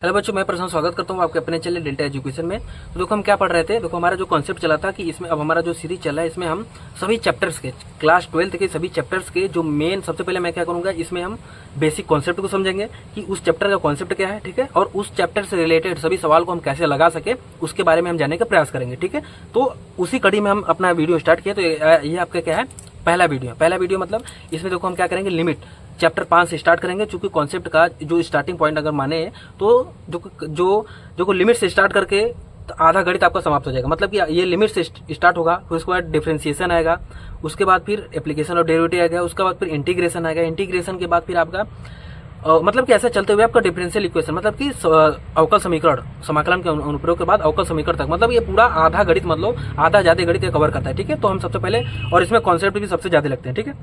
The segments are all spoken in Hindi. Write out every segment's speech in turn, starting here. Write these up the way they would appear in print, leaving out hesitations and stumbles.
हेलो बच्चों, मैं प्रशांत स्वागत करता हूँ आपके अपने चैनल डेल्टा एजुकेशन में। तो देखो हम क्या पढ़ रहे थे। देखो हमारा जो कॉन्सेप्ट चला था कि इसमें अब हमारा जो सीरीज चला है इसमें हम सभी चैप्टर्स के क्लास 12 के सभी चैप्टर्स के जो मेन, सबसे पहले मैं क्या करूंगा, इसमें हम बेसिक कॉन्सेप्ट को समझेंगे कि उस चैप्टर का कॉन्सेप्ट क्या है, ठीक है, और उस चैप्टर से रिलेटेड सभी सवाल को हम कैसे लगा सके उसके बारे में हम जानने का प्रयास करेंगे, ठीक है। तो उसी कड़ी में हम अपना वीडियो स्टार्ट किए। तो ये आपका क्या है, पहला वीडियो मतलब इसमें देखो हम क्या करेंगे, लिमिट चैप्टर 5 से स्टार्ट करेंगे। चूंकि कॉन्सेप्ट का जो स्टार्टिंग पॉइंट अगर माने तो जो लिमिट से स्टार्ट करके तो आधा गणित आपका समाप्त हो जाएगा। मतलब कि ये लिमिट से स्टार्ट होगा, फिर उसके बाद डिफरेंशिएशन आएगा, उसके बाद फिर एप्लीकेशन और डेरिवेटिव आएगा, उसके बाद फिर इंटीग्रेशन आएगा, इंटीग्रेशन के बाद फिर आपका मतलब कि ऐसा चलते हुए आपका डिफरेंशियल इक्वेशन, मतलब कि अवकल समीकरण, समाकलन के अनुप्रयोग के बाद अवकल समीकरण तक, मतलब ये पूरा आधा गणित, मतलब आधा ज्यादा गणित ये कवर करता है, ठीक है। तो हम सबसे पहले, और इसमें कॉन्सेप्ट भी सबसे ज्यादा लगते हैं, ठीक है,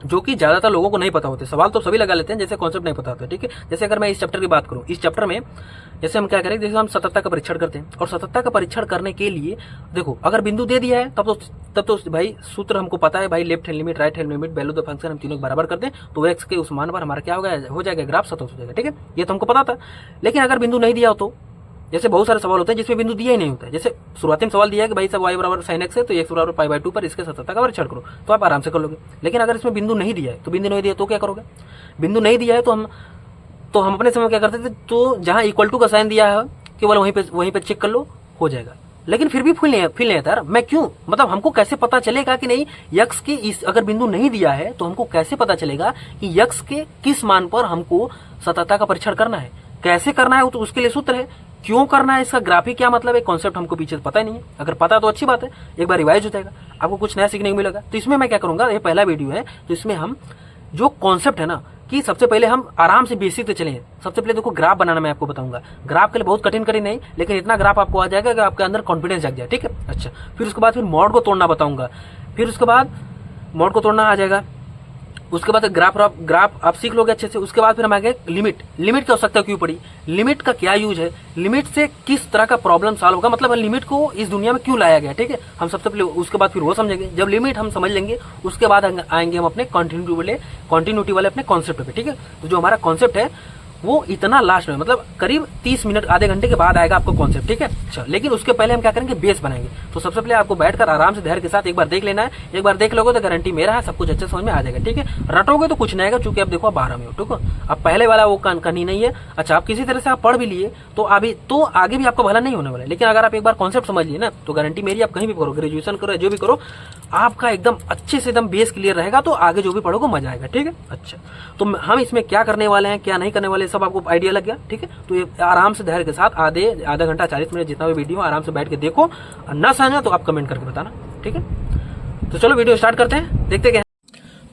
जो कि ज्यादातर लोगों को नहीं पता होते। सवाल तो सभी लगा लेते हैं, जैसे कॉन्सेप्ट नहीं पता होता, ठीक है। जैसे अगर मैं इस चैप्टर की बात करूं, इस चैप्टर में जैसे हम क्या करें, जैसे हम सततता का परीक्षण करते हैं, और सततता का परीक्षण करने के लिए देखो अगर बिंदु दे दिया है तब तो भाई सूत्र हमको पता है भाई, left hand limit, right hand limit, value the function हम तीनों को बराबर कर दें तो एक्स के उस मान पर हमारा क्या हो जाएगा ग्राफ सतत हो जाएगा, ठीक है। ये तो हमको पता था। लेकिन अगर बिंदु नहीं दिया हो तो जैसे बहुत सारे सवाल होते हैं जिसमें बिंदु दिया ही नहीं होता है। जैसे शुरुआती में सवाल दिया है कि भाई सब y बराबर sin x है तो x बराबर पाई बाई 2 पर इसके सततता का परीक्षण करो, तो आप आराम से कर लोगे। लेकिन अगर इसमें बिंदु नहीं दिया है तो क्या करोगे, बिंदु नहीं दिया है तो हम अपने समय क्या करते थे, तो जहां इक्वल टू का साइन दिया है केवल वहीं पे चेक कर लो, हो जाएगा। लेकिन फिर भी फील नहीं आता यार, मैं क्यों, मतलब हमको कैसे पता चलेगा कि नहीं यक्स के इस, अगर बिंदु नहीं दिया है तो हमको कैसे पता चलेगा कि यक्स के किस मान पर हमको सततता का परीक्षण करना है, कैसे करना है, तो उसके लिए सूत्र है। क्यों करना है, इसका ग्राफिक क्या मतलब है, कॉन्सेप्ट हमको पीछे पता ही नहीं है। अगर पता तो अच्छी बात है, एक बार रिवाइज हो जाएगा, आपको कुछ नया सीखने को मिलेगा। तो इसमें मैं क्या करूंगा, ये पहला वीडियो है तो इसमें हम जो कॉन्सेप्ट है ना, कि सबसे पहले हम आराम से बेसिक से चलें। सबसे पहले देखो ग्राफ बनाना मैं आपको बताऊंगा। ग्राफ के लिए बहुत कठिन नहीं, लेकिन इतना ग्राफ आपको आ जाएगा कि आपके अंदर कॉन्फिडेंस जाग जाए, ठीक है। अच्छा, फिर उसके बाद फिर मॉड को तोड़ना बताऊंगा, फिर उसके बाद मॉड को तोड़ना आ जाएगा। उसके बाद ग्राफ आप सीख लोगे अच्छे से। उसके बाद फिर हम आगे लिमिट की आवश्यकता क्यों पड़ी, लिमिट का क्या यूज है, लिमिट से किस तरह का प्रॉब्लम सॉल्व होगा, मतलब लिमिट को इस दुनिया में क्यों लाया गया, ठीक है। हम सबसे पहले उसके बाद फिर वो समझेंगे। जब लिमिट हम समझ लेंगे उसके बाद आएंगे हम अपने कॉन्टिन्यूटी वाले अपने कॉन्सेप्ट पे, ठीक है। तो जो हमारा कॉन्सेप्ट है वो इतना लास्ट में, मतलब करीब 30 मिनट आधे घंटे के बाद आएगा आपको कॉन्सेप्ट, ठीक है। अच्छा, लेकिन उसके पहले हम क्या करेंगे, बेस बनाएंगे। तो सबसे पहले आपको बैठकर आराम से धैर्य के साथ एक बार देख लेना है। एक बार देख लोगे तो गारंटी मेरा है सब कुछ अच्छे समझ में आ जाएगा, ठीक है। रटोगे तो कुछ नहीं आएगा, चूंकि अब देखो 12 में हो, ठीक है। अब पहले वाला वो कहानी नहीं है। अच्छा, आप किसी तरह से आप पढ़ भी लिए तो आगे भी आपको भला नहीं होने वाला है। लेकिन अगर आप एक बार कॉन्सेप्ट समझ लिए ना तो गारंटी मेरी, आप कहीं भी करो, ग्रेजुएशन करो, जो भी करो, आपका एकदम अच्छे से एकदम बेस क्लियर रहेगा, तो आगे जो भी पढ़ोगे मजा आएगा, ठीक है। अच्छा, तो हम इसमें क्या करने वाले हैं, क्या नहीं करने वाले, सब आपको आइडिया लग गया, ठीक है। तो ये आराम से धैर्य के साथ आधा घंटा 40 मिनट जितना भी वीडियो आराम से बैठ के देखो, और ना समझा तो आप कमेंट करके बताना, ठीक है। तो चलो वीडियो स्टार्ट करते हैं, देखते क्या।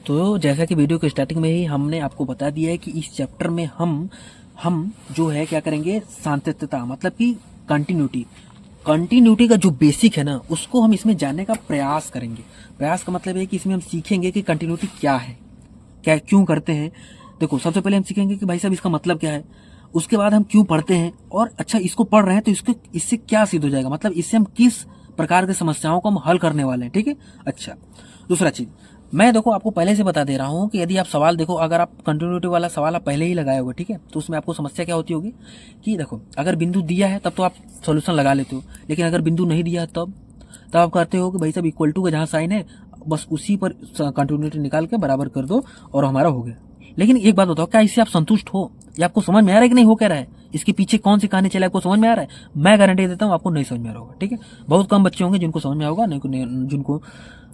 तो जैसा कि वीडियो के स्टार्टिंग में ही हमने आपको बता दिया है कि इस चैप्टर में हम जो है क्या करेंगे, सातत्यता, मतलब कि कंटिन्यूटी का जो बेसिक है ना उसको हम इसमें जानने का प्रयास करेंगे। प्रयास का मतलब है कि इसमें हम सीखेंगे कि कंटिन्यूटी क्या है, क्या क्यों करते हैं। देखो सबसे पहले हम सीखेंगे कि भाई साहब इसका मतलब क्या है, उसके बाद हम क्यों पढ़ते हैं, और अच्छा इसको पढ़ रहे हैं तो इससे क्या सिद्ध हो जाएगा, मतलब इससे हम किस प्रकार की समस्याओं को हम हल करने वाले हैं, ठीक है। अच्छा, दूसरा चीज मैं देखो आपको पहले से बता दे रहा हूं कि यदि आप सवाल देखो, अगर आप कंटिन्यूटी वाला सवाल आप पहले ही लगाए होगे, ठीक है, तो उसमें आपको समस्या क्या होती होगी कि देखो अगर बिंदु दिया है तब तो आप सोल्यूशन लगा लेते हो, लेकिन अगर बिंदु नहीं दिया तब आप कहते हो कि भाई साहब इक्वल टू का जहां साइन है बस उसी पर कंटिन्यूटी निकाल के बराबर कर दो और हमारा हो गया। लेकिन एक बात बताओ, क्या इससे आप संतुष्ट हो, या आपको समझ में आ रहा है कि नहीं हो क्या रहा है, इसके पीछे कौन सी कहानी चला, आपको समझ में आ रहा है। मैं गारंटी देता हूँ आपको नहीं समझ में आ रहा होगा, ठीक है। बहुत कम बच्चे होंगे जिनको समझ में आएगा, जिनको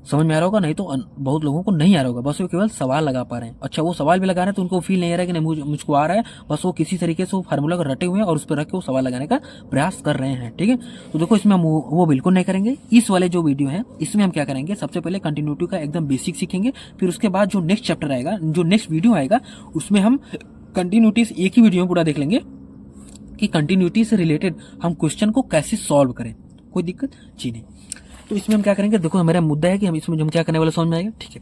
समझ में आ रहा होगा, नहीं तो बहुत लोगों को नहीं आ रहा होगा, बस वो केवल सवाल लगा पा रहे हैं। अच्छा, वो सवाल भी लगा रहे हैं तो उनको फील नहीं आ रहा है कि नहीं मुझको आ रहा है, बस वो किसी तरीके से वो फार्मूला को रटे हुए हैं और उस पर रख के वो सवाल लगाने का प्रयास कर रहे हैं, ठीक है। तो देखो इसमें हम वो बिल्कुल नहीं करेंगे। इस वाले जो वीडियो है इसमें हम क्या करेंगे, सबसे पहले कंटिन्यूटी का एकदम बेसिक सीखेंगे, फिर उसके बाद जो नेक्स्ट चैप्टर आएगा, जो नेक्स्ट वीडियो आएगा, उसमें हम कंटिन्यूटी एक ही वीडियो में पूरा देख लेंगे कि कंटिन्यूटी से रिलेटेड हम क्वेश्चन को कैसे सॉल्व करें, कोई दिक्कत जी नहीं। तो इसमें हम क्या करेंगे, देखो मेरा मुद्दा है कि हम इसमें जो हम क्या करने वाले समझ में आएगा, ठीक है।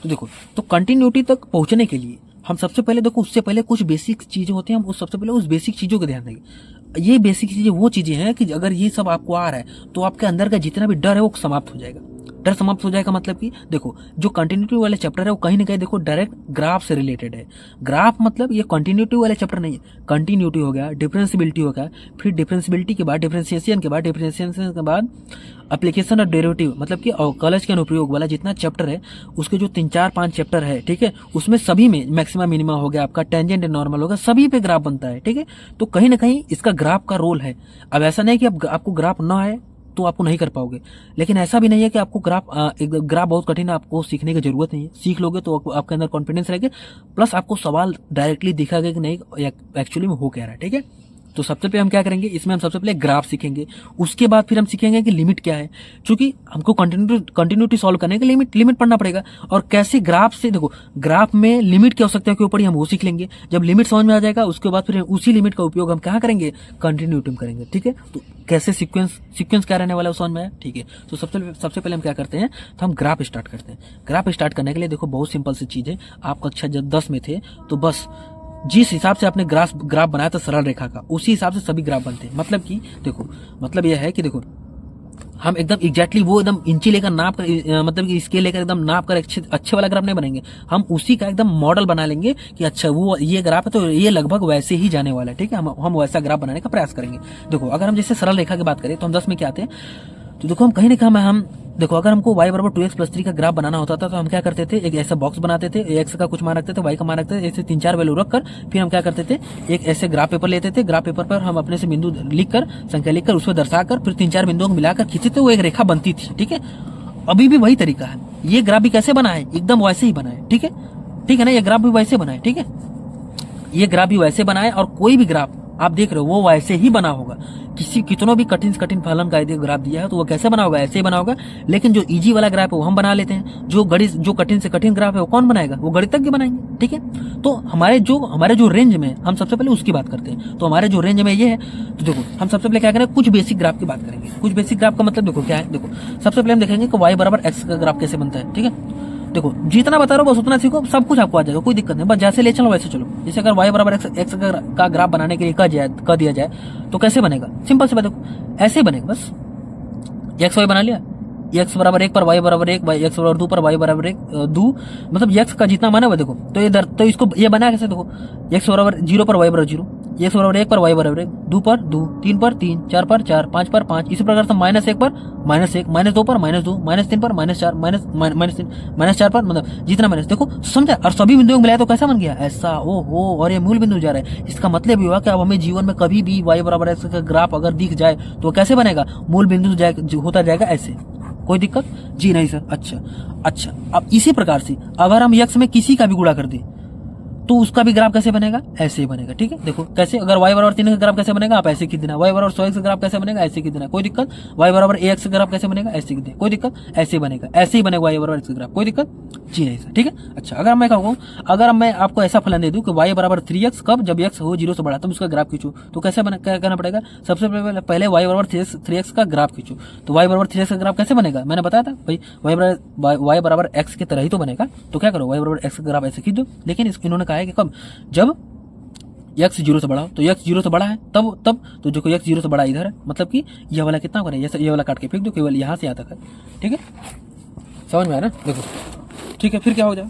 तो देखो, तो कंटिन्यूटी तक पहुंचने के लिए हम सबसे पहले देखो, उससे पहले कुछ बेसिक चीजें होती हैं, हम सबसे पहले उस बेसिक चीजों का ध्यान देंगे। ये बेसिक चीजें वो चीजें हैं कि अगर ये सब आपको आ रहा है तो आपके अंदर का जितना भी डर है वो समाप्त हो जाएगा। चैप्टर समाप्त हो जाएगा। मतलब कि देखो जो कंटिन्यूटी वाले चैप्टर है वो कहीं ना कहीं देखो डायरेक्ट ग्राफ से रिलेटेड है। ग्राफ मतलब ये कंटिन्यूटी वाले चैप्टर नहीं है। कंटिन्यूटी हो गया, डिफरेंशियबिलिटी हो गया, फिर डिफरेंशियबिलिटी के बाद डिफरेंशिएशन के बाद एप्लीकेशन और डेरिवेटिव, मतलब कि कॉलेज के अनुप्रयोग वाला जितना चैप्टर है उसके जो 3-4-5 चैप्टर है, ठीक है, उसमें सभी में मैक्सिमा मिनिमा हो गया, आपका टेंजेंट एंड नॉर्मल होगा, सभी पे ग्राफ बनता है। ठीक है, तो कहीं ना कहीं इसका ग्राफ का रोल है। अब ऐसा नहीं कि अब आपको ग्राफ ना है तो आपको नहीं कर पाओगे, लेकिन ऐसा भी नहीं है कि आपको ग्राफ बहुत कठिन है, आपको सीखने की जरूरत नहीं है। सीख लोगे तो आपके अंदर कॉन्फिडेंस रहेगा, प्लस आपको सवाल डायरेक्टली दिखाएगा कि नहीं एक्चुअली में हो क्या रहा है। ठीक है, तो सबसे पहले हम क्या करेंगे, इसमें हम सबसे पहले ग्राफ सीखेंगे, उसके बाद फिर हम सीखेंगे कि लिमिट क्या है, क्योंकि हमको कंटिन्यूटी सॉल्व करने के लिमिट पढ़ना पड़ेगा। और कैसे ग्राफ से, देखो ग्राफ में लिमिट की आवश्यकता के ऊपर ही हम वो सीख लेंगे। जब लिमिट समझ में आ जाएगा उसके बाद फिर उसी लिमिट का उपयोग हम क्या करेंगे, कंटिन्यूटी में करेंगे। ठीक है, तो कैसे सीक्वेंस क्या रहने वाला है वो समझ में आया। ठीक है, तो सबसे पहले हम क्या करते हैं, तो हम ग्राफ स्टार्ट करते हैं। ग्राफ स्टार्ट करने के लिए देखो बहुत सिंपल सी चीज है। आप कक्षा जब 10 में थे तो बस जिस हिसाब से आपने ग्राफ बनाया था सरल रेखा का, उसी हिसाब से सभी ग्राफ बनते हैं। मतलब कि देखो, मतलब यह है कि देखो हम एकदम एग्जैक्टली वो एकदम इंची लेकर नाप कर, मतलब कि स्केल लेकर एकदम नाप कर अच्छे वाला ग्राफ नहीं बनेंगे। हम उसी का एकदम मॉडल बना लेंगे कि अच्छा वो ये ग्राफ है तो ये लगभग वैसे ही जाने वाला है। ठीक है, हम वैसा ग्राफ बनाने का प्रयास करेंगे। देखो अगर हम जैसे सरल रेखा की बात करें तो हम 10 में क्या आते हैं, तो देखो हम कहीं ना कहीं हम देखो अगर हमको y बराबर 2x + 3 का ग्राफ बनाना होता था तो हम क्या करते थे, एक ऐसा बॉक्स बनाते थे, x का कुछ मान रखते थे, y का मान रखते थे, ऐसे 3-4 वैल्यू रख कर फिर हम क्या करते थे, एक ऐसे ग्राफ पेपर लेते थे। ग्राफ पेपर पर हम अपने से बिंदु लिखकर, संख्या लिखकर, उसको दर्शाकर फिर 3-4 बिंदुओं को मिलाकर खींचते थे, वो एक रेखा बनती थी। ठीक है, अभी भी वही तरीका है। ये ग्राफ भी कैसे बना है, एकदम वैसे ही बना है। ठीक है ना, ये ग्राफ भी वैसे बना है। ठीक है, ये ग्राफ भी वैसे बना है और कोई भी ग्राफ आप देख रहे हो वो वैसे ही बना होगा। कितनों भी कठिन फलन का यदि ग्राफ दिया है तो वो कैसे बना होगा, ऐसे ही बना होगा। लेकिन जो इजी वाला ग्राफ है वो हम बना लेते हैं, जो कठिन से कठिन ग्राफ है वो कौन बनाएगा, वो गणितज्ञ बनाएंगे। ठीक है, तो हमारे जो रेंज में, हम सबसे पहले उसकी बात करते हैं। तो हमारे जो रेंज में ये है, तो देखो हम सबसे पहले क्या करें, कुछ बेसिक ग्राफ की बात करेंगे। कुछ बेसिक ग्राफ का मतलब देखो क्या है, देखो सबसे पहले हम देखेंगे कि y बराबर x का ग्राफ कैसे बनता है। ठीक है, देखो जितना बता रहा हूँ बस उतना सीखो, सब कुछ आपको आ जाएगा, कोई दिक्कत नहीं। बस जैसे ले चलो वैसे चलो। जैसे अगर y बराबर x का ग्राफ बनाने के लिए कह दिया जाए तो कैसे बनेगा, सिंपल से देखो ऐसे ही बनेगा। बस x y बना लिया, x बराबर 1 पर y बराबर 1, x बराबर 2 पर y बराबर 1 2, मतलब x का जितना माना हुआ देखो, तो ये तो इसको ये बना कैसे, देखो x बराबर 0 पर y बराबर 0, x बराबर 1 पर y बराबर 1, 2 पर 2, 3 पर 3, 4 पर 4, 5 पर 5, इसी प्रकार से -1 पर -1, -2 पर -2, -3 पर -4, -4 पर, मतलब जितना माइनस, देखो समझा। और सभी बिंदुओं को मिलाया तो कैसा बन गया, ऐसा। ओहो, और ये मूल बिंदु जा रहा है। इसका मतलब ये हुआ कि अब हमें जीवन में कभी भी y बराबर x का ग्राफ अगर दिख जाए तो कैसे बनेगा, मूल बिंदु होता जाएगा ऐसे। कोई दिक्कत जी नहीं सर। अच्छा, अब इसी प्रकार से अगर हम x में किसी का भी गुणा कर दें तो उसका भी ग्राफ कैसे बनेगा, ऐसे ही बनेगा। ठीक है, देखो कैसे, अगर y बराबर 3 का ग्राफ कैसे बनेगा, आप ऐसे खींच देना। y बराबर 100x का ग्राफ कैसे बनेगा, ऐसे खींच देना, कोई दिक्कत। y बराबर ax का ग्राफ कैसे बनेगा, ऐसे खींच देना, कोई दिक्कत। ऐसे ही बनेगा, ऐसे ही बनेगा y बराबर x का ग्राफ, कोई दिक्कत जी नहीं सर। ठीक है, अच्छा अगर मैं कहूँ, अगर मैं आपको ऐसा फलन दे दूं कि y बराबर 3x, कब, जब x हो 0 से बड़ा, तब उसका ग्राफ खींचो, तो कैसे क्या करना पड़ेगा, सबसे पहले y बराबर 3x का ग्राफ खींचो। तो y बराबर 3x का ग्राफ कैसे बनेगा, मैंने बताया था भाई y बराबर x की तरह ही तो बनेगा। तो क्या करो, y बराबर x का ग्राफ ऐसे खींच दो। लेकिन इन्होंने कहा है कि कब, जब x 0 से बड़ा हो। तो x 0 से बड़ा है तब तो जो x 0 से बड़ा इधर है, मतलब कि यह वाला कितना करे, ये वाला काट के फेंक दो, केवल यहाँ से यहाँ तक है। ठीक है, समझ में आया ना, देखो ठीक है। फिर क्या हो जाए,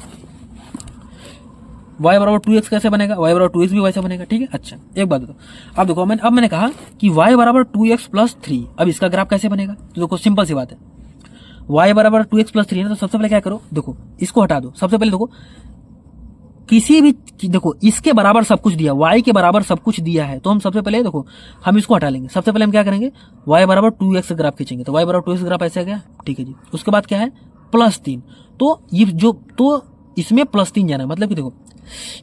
y बराबर 2x कैसे बनेगा, y बराबर 2x भी वैसे बनेगा। ठीक है, अच्छा एक बात बताओ, अब देखो अब मैंने कहा कि y बराबर 2x + 3, अब इसका ग्राफ कैसे बनेगा, तो देखो सिंपल सी बात है, y बराबर 2x + 3 है, तो सबसे पहले क्या करो, देखो इसको हटा दो। सबसे पहले देखो किसी भी, देखो इसके बराबर सब कुछ दिया, y के बराबर सब कुछ दिया है, तो हम सबसे पहले देखो हम इसको हटा लेंगे। सबसे पहले हम क्या करेंगे, y बराबर 2x ग्राफ खींचेंगे, तो y बराबर 2x ग्राफ ऐसे आ गया। ठीक है जी, उसके बाद क्या है, +3, तो ये तो इसमें +3 जाना है, मतलब कि देखो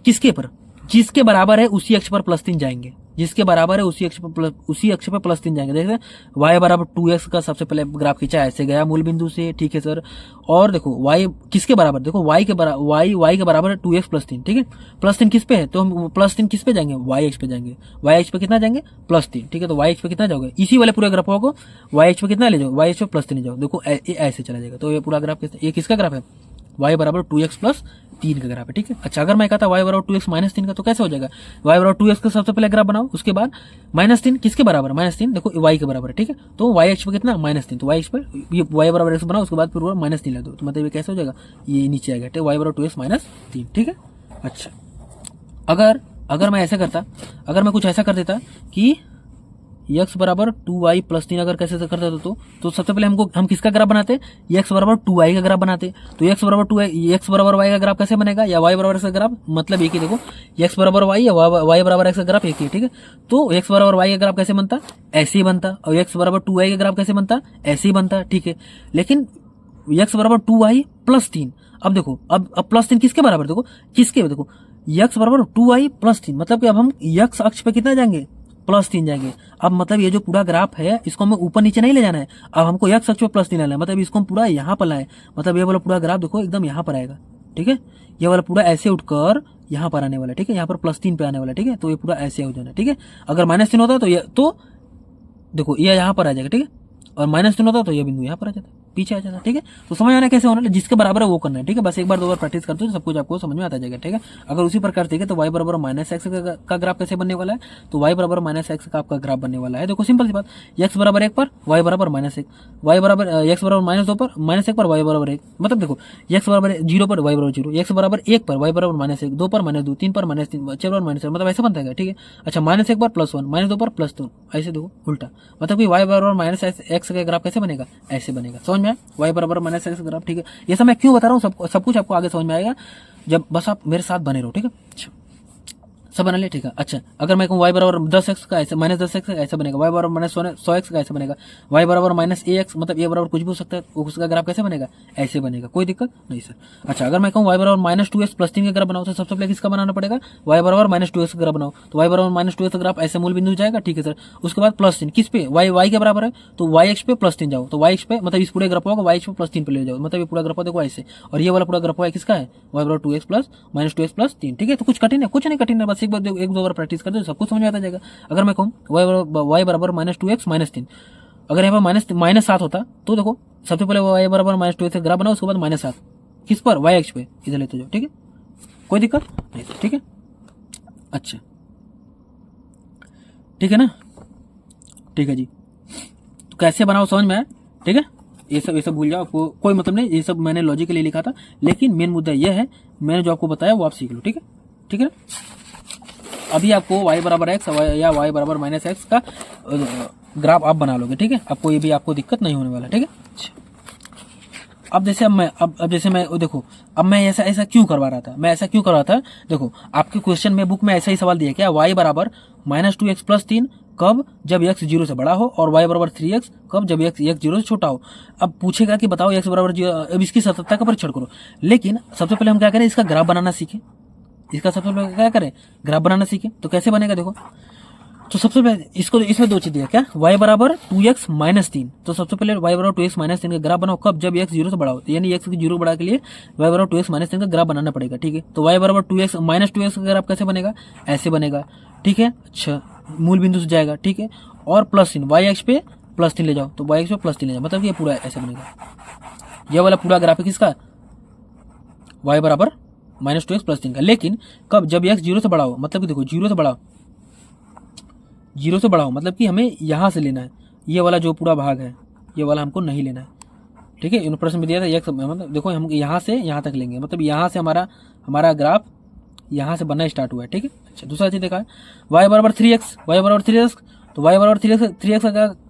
किसके पर, जिसके बराबर है उसी अक्ष पर +3 जाएंगे, जिसके बराबर है उसी अक्ष पर +3 जाएंगे। देखते हैं y बराबर 2x का सबसे पहले ग्राफ खींचा, ऐसे गया मूल बिंदु से। ठीक है सर, और देखो y किसके बराबर, देखो y के बराबर है 2x + 3। ठीक है, +3 किस पे है, तो हम +3 किस पे जाएंगे, y अक्ष पे जाएंगे। y अक्ष पे कितना जाएंगे, +3। ठीक है, तो y अक्ष पे कितना जाओगे, इसी वाले पूरे ग्राफ को y अक्ष पे कितना ले जाओ, y अक्ष पे +3 जाओ। देखो ऐसे चला जाएगा, तो ये पूरा ग्राफ ये किसका ग्राफ है, y बराबर 2x + 3 का ग्राफ है, ठीक है। अच्छा, अगर मैं कहता y बराबर 2x माइनस 3 का तो कैसे हो जाएगा, y बराबर 2x का सबसे पहले ग्राफ बनाओ, उसके बाद -3 किसके बराबर, -3 देखो y के बराबर है, ठीक है। तो y अक्ष पे कितना -3, तो y अक्ष पे ये y बराबर x बनाओ, उसके बाद फिर -3 लगा दो, तो मतलब ये कैसे हो जाएगा, ये नीचे आएगा, ठीक है, y बराबर 2x माइनस 3, ठीक है। अच्छा, अगर मैं ऐसा करता, अगर मैं कुछ ऐसा कर देता कि x बराबर 2y प्लस 3 अगर कैसे करते तो सबसे पहले हम किसका ग्राफ बनाते, x बराबर 2y का ग्राफ बनाते। तो x बराबर 2y, x बराबर y का ग्राफ कैसे बनेगा, या y बराबर x का ग्राफ, मतलब एक ही, देखो x बराबर y या y बराबर x का ग्राफ एक ही, ठीक है। तो x बराबर y का ग्राफ कैसे बनता, ऐसे ही बनता, और x बराबर 2y का ग्राफ कैसे बनता, ऐसे ही बनता, ठीक है। लेकिन x बराबर 2y प्लस 3, अब देखो, अब प्लस 3 किसके बराबर, देखो किसके, देखो x बराबर 2y प्लस 3, मतलब कि अब हम x अक्ष पे कितना जाएंगे, +3 जाएंगे। अब मतलब ये जो पूरा ग्राफ है इसको हमें ऊपर नीचे नहीं ले जाना है, अब हमको x अक्ष पे +3 लाना है, मतलब इसको हम पूरा यहाँ पर लाए, मतलब ये वाला पूरा ग्राफ देखो एकदम यहाँ पर आएगा, ठीक है। ये वाला पूरा ऐसे उठकर यहाँ पर आने वाला, ठीक है, यहाँ पर +3 पे आने वाला, ठीक है। तो ये पूरा ऐसे हो जाना, ठीक है। अगर -3 होता तो ये, तो देखो ये यहाँ पर आ जाएगा, ठीक है, और -3 होता तो ये बिंदु यहाँ पर आ जाता, पीछे आ जाता, ठीक है। तो समझ आना कैसे होना है, जिसके बराबर है वो करना है, ठीक है। बस एक बार 2 बार प्रैक्टिस करते हो सब कुछ आपको समझ में आता जाएगा, ठीक है। अगर उसी प्रकार ठीक है तो y बराबर -x का ग्राफ कैसे बनने वाला है, तो y बराबर -x का आपका ग्राफ बनने वाला है। देखो सिंपल सी बात, x बराबर 1 पर y बराबर -1, y बराबर x बराबर -2 पर -1 पर y बराबर 1, मतलब देखो x बराबर 0 पर y बराबर 0, x बराबर 1 पर y बराबर -1, 2 पर -2, 3 पर -3, 4 पर -4, मतलब ऐसे बनता है, ठीक है। अच्छा, -1 पर +1, -2 पर +2, ऐसे देखो उल्टा, मतलब कि y बराबर -x का ग्राफ कैसे बनेगा, ऐसे बनेगा। समझ में, y बराबर -x ग्राफ, ठीक है। ये सब मैं क्यों बता रहा हूँ, सब कुछ आपको आगे समझ में आएगा जब बस आप मेरे साथ बने रहो, ठीक है। अच्छा, सब बना लिया, ठीक है। अच्छा, अगर मैं कहूँ y बराबर 10x का ऐसे, -10x का ऐसे बनेगा, y बराबर -100x का ऐसे बनेगा, y बराबर -ax, मतलब ये बराबर कुछ भी हो सकता है, उसका ग्राफ कैसे बनेगा, ऐसे बनेगा, कोई दिक्कत नहीं सर। अच्छा, अगर मैं कहूँ y बराबर -2x प्लस 3 का ग्राफ बनाओ, तो सबसे पहले किसका बनाना पड़ेगा, y बराबर -2x का ग्राफ बनाओ, तो y बराबर -2x का ग्राफ ऐसे मूल बिंदु जाएगा, ठीक है सर। उसके बाद +3 किस पे, y के बराबर है, तो y अक्ष पे +3 जाओ, तो y अक्ष पे मतलब इस पूरे ग्राफ को y अक्ष पे +3 पे ले जाओ, मतलब ये पूरा ग्राफ देखो ऐसे, और ये वाला पूरा ग्राफ है किसका है, y बराबर 2x प्लस -2x प्लस 3, ठीक है। तो कुछ कठिन है, कुछ नहीं कठिन है, बस एक दो बार प्रैक्टिस कर दो सब कुछ समझ में आता जाएगा। अगर मैं कहूँ y बराबर -2x -3, अगर यहाँ पर -7 होता तो देखो सबसे पहले y बराबर -2x ग्राफ बनाओ, उसके बाद -7 किस पर, y अक्ष पे इधर लेते जाओ, ठीक है, कोई दिक्कत नहीं, ठीक है। अच्छा, ठीक है ना, ठीक है जी। तो कैसे बनाओ समझ में आया, ठीक है। ये सब भूल जाओ, आपको कोई मतलब नहीं, ये सब मैंने लॉजिक के लिए लिखा था, लेकिन मेन मुद्दा ये है मैंने जो आपको बताया वो आप सीख लो, ठीक है, ठीक है ना। अभी आपको y बराबर x या y बराबर -x का ग्राफ आप बना लोगे, ठीक है। आपको ये भी आपको दिक्कत नहीं होने वाला, ठीक है। अब जैसे अब जैसे मैं देखो, अब मैं ऐसा क्यों करवा रहा था, मैं ऐसा क्यों करवा था, देखो आपके क्वेश्चन में बुक में ऐसा ही सवाल दिया क्या, y बराबर -2x प्लस 3 कब, जब x 0 से बड़ा हो, और y बराबर 3x कब, जब x 0 से छोटा हो। अब पूछेगा कि बताओ x बराबर, अब इसकी सततता का परीक्षण करो, लेकिन सबसे पहले हम क्या करें, इसका ग्राफ बनाना सीखें, इसका सबसे पहले क्या करें, ग्राफ बनाना सीखें। तो कैसे बनेगा देखो, तो सबसे पहले इसको, इसमें 2 चीज दिया क्या, y बराबर 2x -3, तो सबसे पहले y बराबर 2x -3 का ग्राफ बनाओ कब, जब x 0 से बड़ा हो, यानी x 0 बड़ा के लिए y बराबर 2x -3 का ग्राफ बनाना पड़ेगा, ठीक है। तो y बराबर 2x -2x का ग्राफ कैसे बनेगा, ऐसे बनेगा, ठीक है। अच्छा, मूल बिंदु से जाएगा, ठीक है, और +3 y अक्ष पे +3 ले जाओ, तो y अक्ष पे +3 ले जाओ, मतलब ये पूरा ऐसे बनेगा। ये वाला पूरा ग्राफ है किसका, y बराबर -2x प्लस 3 का, लेकिन कब, जब x 0 से बड़ा हो, मतलब कि देखो 0 से बड़ा हो, मतलब कि हमें यहाँ से लेना है, ये वाला जो पूरा भाग है ये वाला हमको नहीं लेना है, ठीक है। इन प्रश्न में दिया था x, मतलब देखो हम यहाँ से यहाँ तक लेंगे, मतलब यहाँ से हमारा ग्राफ यहाँ से बनना स्टार्ट हुआ है, ठीक है। अच्छा, दूसरा चीज देखा है y बराबर 3x, तो y बराबर 3x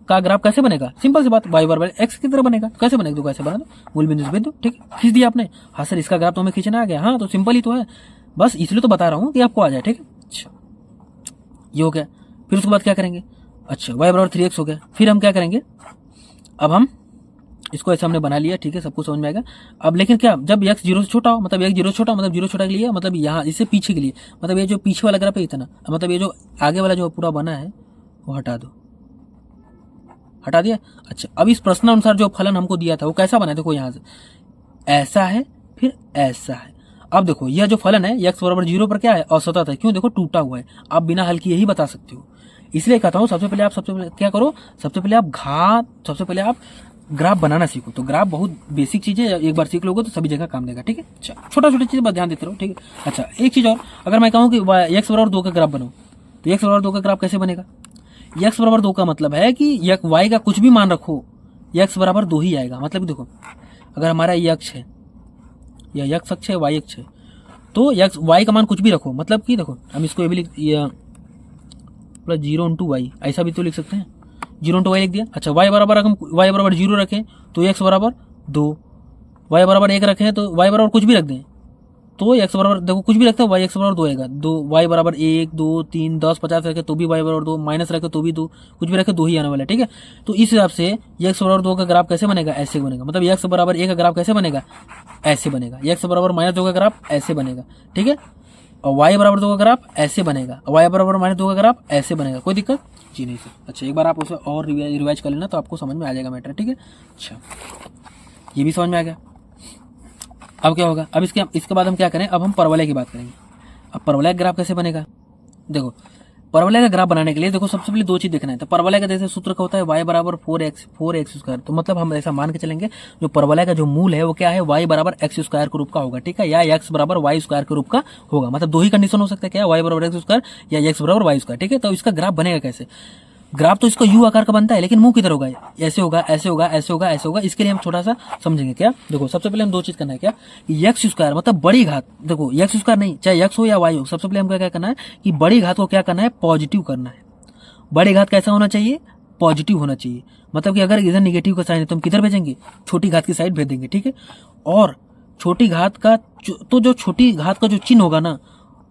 का ग्राफ कैसे बनेगा, सिंपल सी बात, y बराबर x की तरह बनेगा, कैसे बनेगा, तो कैसे बना दो, मूल बिंदु से बिंदु, ठीक है, खींच दिया आपने, हाँ सर इसका ग्राफ तो हमें खींचना आ गया, हाँ तो सिंपल ही तो है, बस इसलिए तो बता रहा हूँ कि आपको आ जाए, ठीक है। अच्छा, ये हो गया, फिर उसके बाद क्या करेंगे, अच्छा y बराबर 3x हो गया, फिर हम क्या करेंगे, अब हम इसको ऐसे हमने बना लिया, ठीक है, सबको समझ में आएगा। अब लेकिन क्या, जब x 0 से छोटा हो, मतलब x 0 से छोटा, मतलब 0 छोटा के लिए, मतलब यहाँ इससे पीछे के लिए, मतलब ये जो पीछे वाला ग्राफ है इतना, मतलब ये जो आगे वाला जो पूरा बना है वो हटा दो, हटा दिया। अच्छा, अब इस प्रश्न अनुसार जो फलन हमको दिया था वो कैसा बना है, देखो यहाँ से ऐसा है, फिर ऐसा है। अब देखो यह जो फलन है x बराबर 0 पर क्या है, असतत है, क्यों, देखो टूटा हुआ है, आप बिना हल किए ही बता सकते हो, इसलिए कहता हूँ सबसे पहले क्या करो, सबसे पहले आप ग्राफ बनाना सीखो। तो ग्राफ बहुत बेसिक चीज है, एक बार सीख लोगे तो सभी जगह काम देगा, ठीक है। अच्छा, छोटा छोटा चीज बस ध्यान देते रहो, ठीक है। अच्छा, एक चीज और, अगर मैं कहूँ कि x बराबर 2 का ग्राफ बनाओ, तो x बराबर 2 का ग्राफ कैसे बनेगा? x बराबर 2 का मतलब है कि y का कुछ भी मान रखो, x बराबर 2 ही आएगा। मतलब देखो, अगर हमारा ये अक्ष है, या x अक्ष है, y अक्ष है, तो y का मान कुछ भी रखो, मतलब कि देखो हम इसको ये भी लिख, प्लस 0 इंटू वाई, ऐसा भी तो लिख सकते हैं, 0 इंटू वाई लिख दिया। अच्छा, y बराबर हम y बराबर 0 रखें तो x बराबर 2, y बराबर 1 रखें तो y बराबर कुछ भी रख दें तो x बराबर, देखो कुछ भी रखते हैं y x बराबर 2 आएगा। 2 y बराबर 1 2 3 10 50 रखे तो भी y बराबर 2, माइनस रखे तो भी 2, कुछ भी रखे 2 ही आने वाला है, ठीक है। तो इस हिसाब से x बराबर 2 का ग्राफ कैसे बनेगा? ऐसे बनेगा। मतलब x बराबर 1 का ग्राफ कैसे बनेगा? ऐसे बनेगा। x बराबर माइनस 2 का ग्राफ ऐसे बनेगा, ठीक है। और y बराबर 2 का ग्राफ ऐसे बनेगा, y बराबर माइनस 2 का ग्राफ ऐसे बनेगा। कोई दिक्कत जी नहीं सर। अच्छा, एक बार आप उसे और रिवाइज कर लेना तो आपको समझ में आ जाएगा मैटर, ठीक है। अच्छा, ये भी समझ में आ गया। अब क्या होगा? अब इसके बाद हम क्या करें? अब हम परवलय की बात करेंगे। अब परवलय का ग्राफ कैसे बनेगा? देखो, परवलय का ग्राफ बनाने के लिए देखो सबसे पहले दो चीज देखना है। तो परवलय का जैसे सूत्र का होता है y बराबर 4x स्क्वायर, तो मतलब हम ऐसा मान के चलेंगे जो परवलय का जो मूल है वो क्या है? y बराबर x स्क्वायर के रूप का होगा, ठीक है, या x बराबर y स्क्वायर के रूप का होगा। मतलब दो ही कंडीशन हो सकता है, क्या? y बराबर x स्क्वायर या x बराबर y स्क्वायर, ठीक है। तो इसका ग्राफ बनेगा कैसे? ग्राफ तो इसका यू आकार का बनता है, लेकिन मुंह किधर होगा? ऐसे होगा, ऐसे होगा, ऐसे होगा, ऐसे होगा। इसके लिए हम छोटा सा समझेंगे। क्या? देखो, सबसे पहले हम दो चीज करना है। क्या? एक्स स्क्वायर मतलब बड़ी घात, देखो एक्स स्क्वायर नहीं, चाहे एक्स हो या वाई हो, सबसे पहले हमको क्या करना है कि बड़ी घात को क्या करना है? पॉजिटिव करना है। बड़ी घात कैसा होना चाहिए? पॉजिटिव होना चाहिए। मतलब कि अगर इधर निगेटिव का साइन है तो हम किधर भेजेंगे? छोटी घात की साइड भेज देंगे, ठीक है। और छोटी घात का तो जो छोटी घात का जो चिन्ह होगा ना,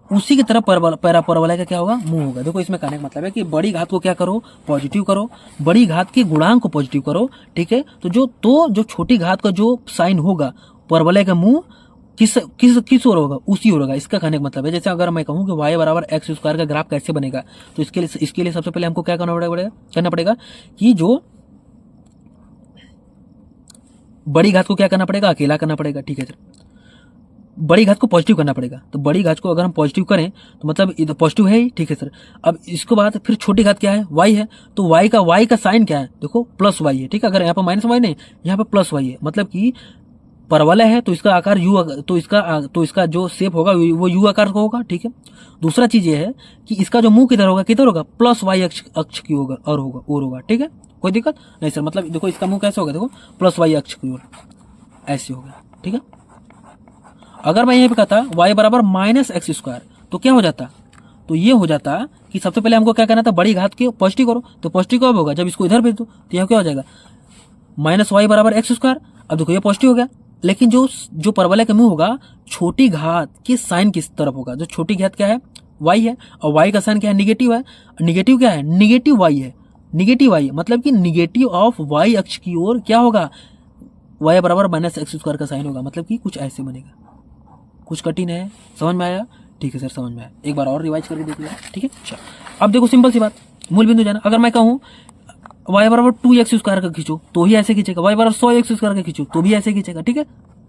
उसी की तरफ परवलय का क्या होगा? मुंह होगा। देखो, इसमें कहने का मतलब है कि बड़ी घात को क्या करो? पॉजिटिव करो। बड़ी घात के गुणांक को पॉजिटिव करो, ठीक है। तो जो छोटी घात का जो साइन होगा, परवलय का मुंह किस ओर होगा? उसी ओर होगा। इसका कहने का मतलब है, जैसे अगर मैं कहूं कि y बराबर x स्क्वायर का ग्राफ कैसे बनेगा, तो इसके लिए सबसे पहले हमको क्या करना पड़ेगा कि जो बड़ी घात को क्या करना पड़ेगा? अकेला करना पड़ेगा, ठीक है सर। बड़ी घात को पॉजिटिव करना पड़ेगा। तो बड़ी घात को अगर हम पॉजिटिव करें तो मतलब इधर पॉजिटिव है ही, ठीक है सर। अब इसके बाद फिर छोटी घात क्या है? y है। तो y का साइन क्या है? देखो प्लस y है, ठीक है। अगर यहाँ पर माइनस y नहीं, यहाँ पर प्लस y है। मतलब कि परवलय है तो इसका आकार यू, तो इसका जो शेप होगा वो यू आकार का होगा, ठीक है। दूसरा चीज ये है कि इसका जो मुंह किधर होगा? प्लस y अक्ष की होगा और होगा, ठीक है। कोई दिक्कत नहीं सर। मतलब देखो, इसका मुंह कैसे होगा? देखो, प्लस y अक्ष की ओर ऐसे होगा, ठीक है। अगर मैं यहीं पे कहता y बराबर माइनस एक्स स्क्वायर, तो क्या हो जाता? तो ये हो जाता कि सबसे पहले हमको क्या करना था? बड़ी घात के पॉजिटिव करो। तो पॉजिटिव कब होगा? जब इसको इधर भेज दो, तो यहाँ क्या हो जाएगा? माइनस वाई बराबर एक्स स्क्वायर। अब देखो, ये पॉजिटिव हो गया, लेकिन जो परवलय का मुंह होगा, छोटी घात के साइन किस तरफ होगा? जो छोटी घात क्या है? y है, और y का साइन क्या है? निगेटिव है। निगेटिव क्या है? निगेटिव y है। निगेटिव y मतलब कि निगेटिव ऑफ y अक्ष की ओर क्या होगा? y बराबर माइनस एक्स स्क्वायर का साइन होगा। मतलब कि कुछ ऐसे बनेगा। कुछ कठिन है? समझ में आया? ठीक है सर, समझ में आया। एक बार और रिवाइज करके देखिए, ठीक है। अच्छा, अब देखो सिंपल सी बात, मूल बिंदु जाना। अगर मैं कहूँ y बराबर 2x स्क्वायर का खींचो तो ही ऐसे खींचेगा, y बराबर 100x स्क्वायर का खींचो तो भी ऐसे खींचेगा, ठीक है।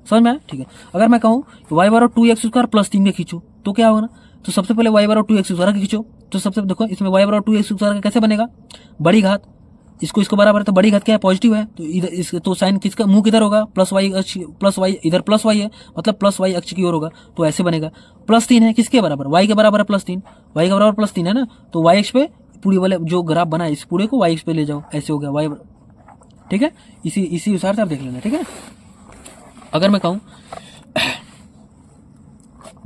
समझ में आया? ठीक है। अगर मैं कहूँ y बराबर 2x स्क्वायर प्लस 3 का खींचो तो क्या होगा ना? तो सबसे पहले y बराबर 2x स्क्वायर का खींचो, तो सबसे देखो इसमें y बराबर 2x स्क्वायर का कैसे बनेगा? बड़ी घात, इसको बराबर है, तो बड़ी घात क्या है? पॉजिटिव है। तो इधर इसके तो साइन किसका मुंह किधर होगा? प्लस वाई अक्ष, प्लस वाई इधर प्लस वाई है, मतलब प्लस वाई अक्ष की ओर होगा, तो ऐसे बनेगा। प्लस 3 है, किसके बराबर? वाई के बराबर है प्लस 3, वाई के बराबर प्लस 3 है ना, तो वाई अक्ष पे पूरी वाले जो ग्राफ बना है इस पूरे को वाई अक्ष पे ले जाओ, ऐसे हो गया वाई, ठीक है। इसी हिसाब से आप देख लेना, ठीक है। अगर मैं कहूँ,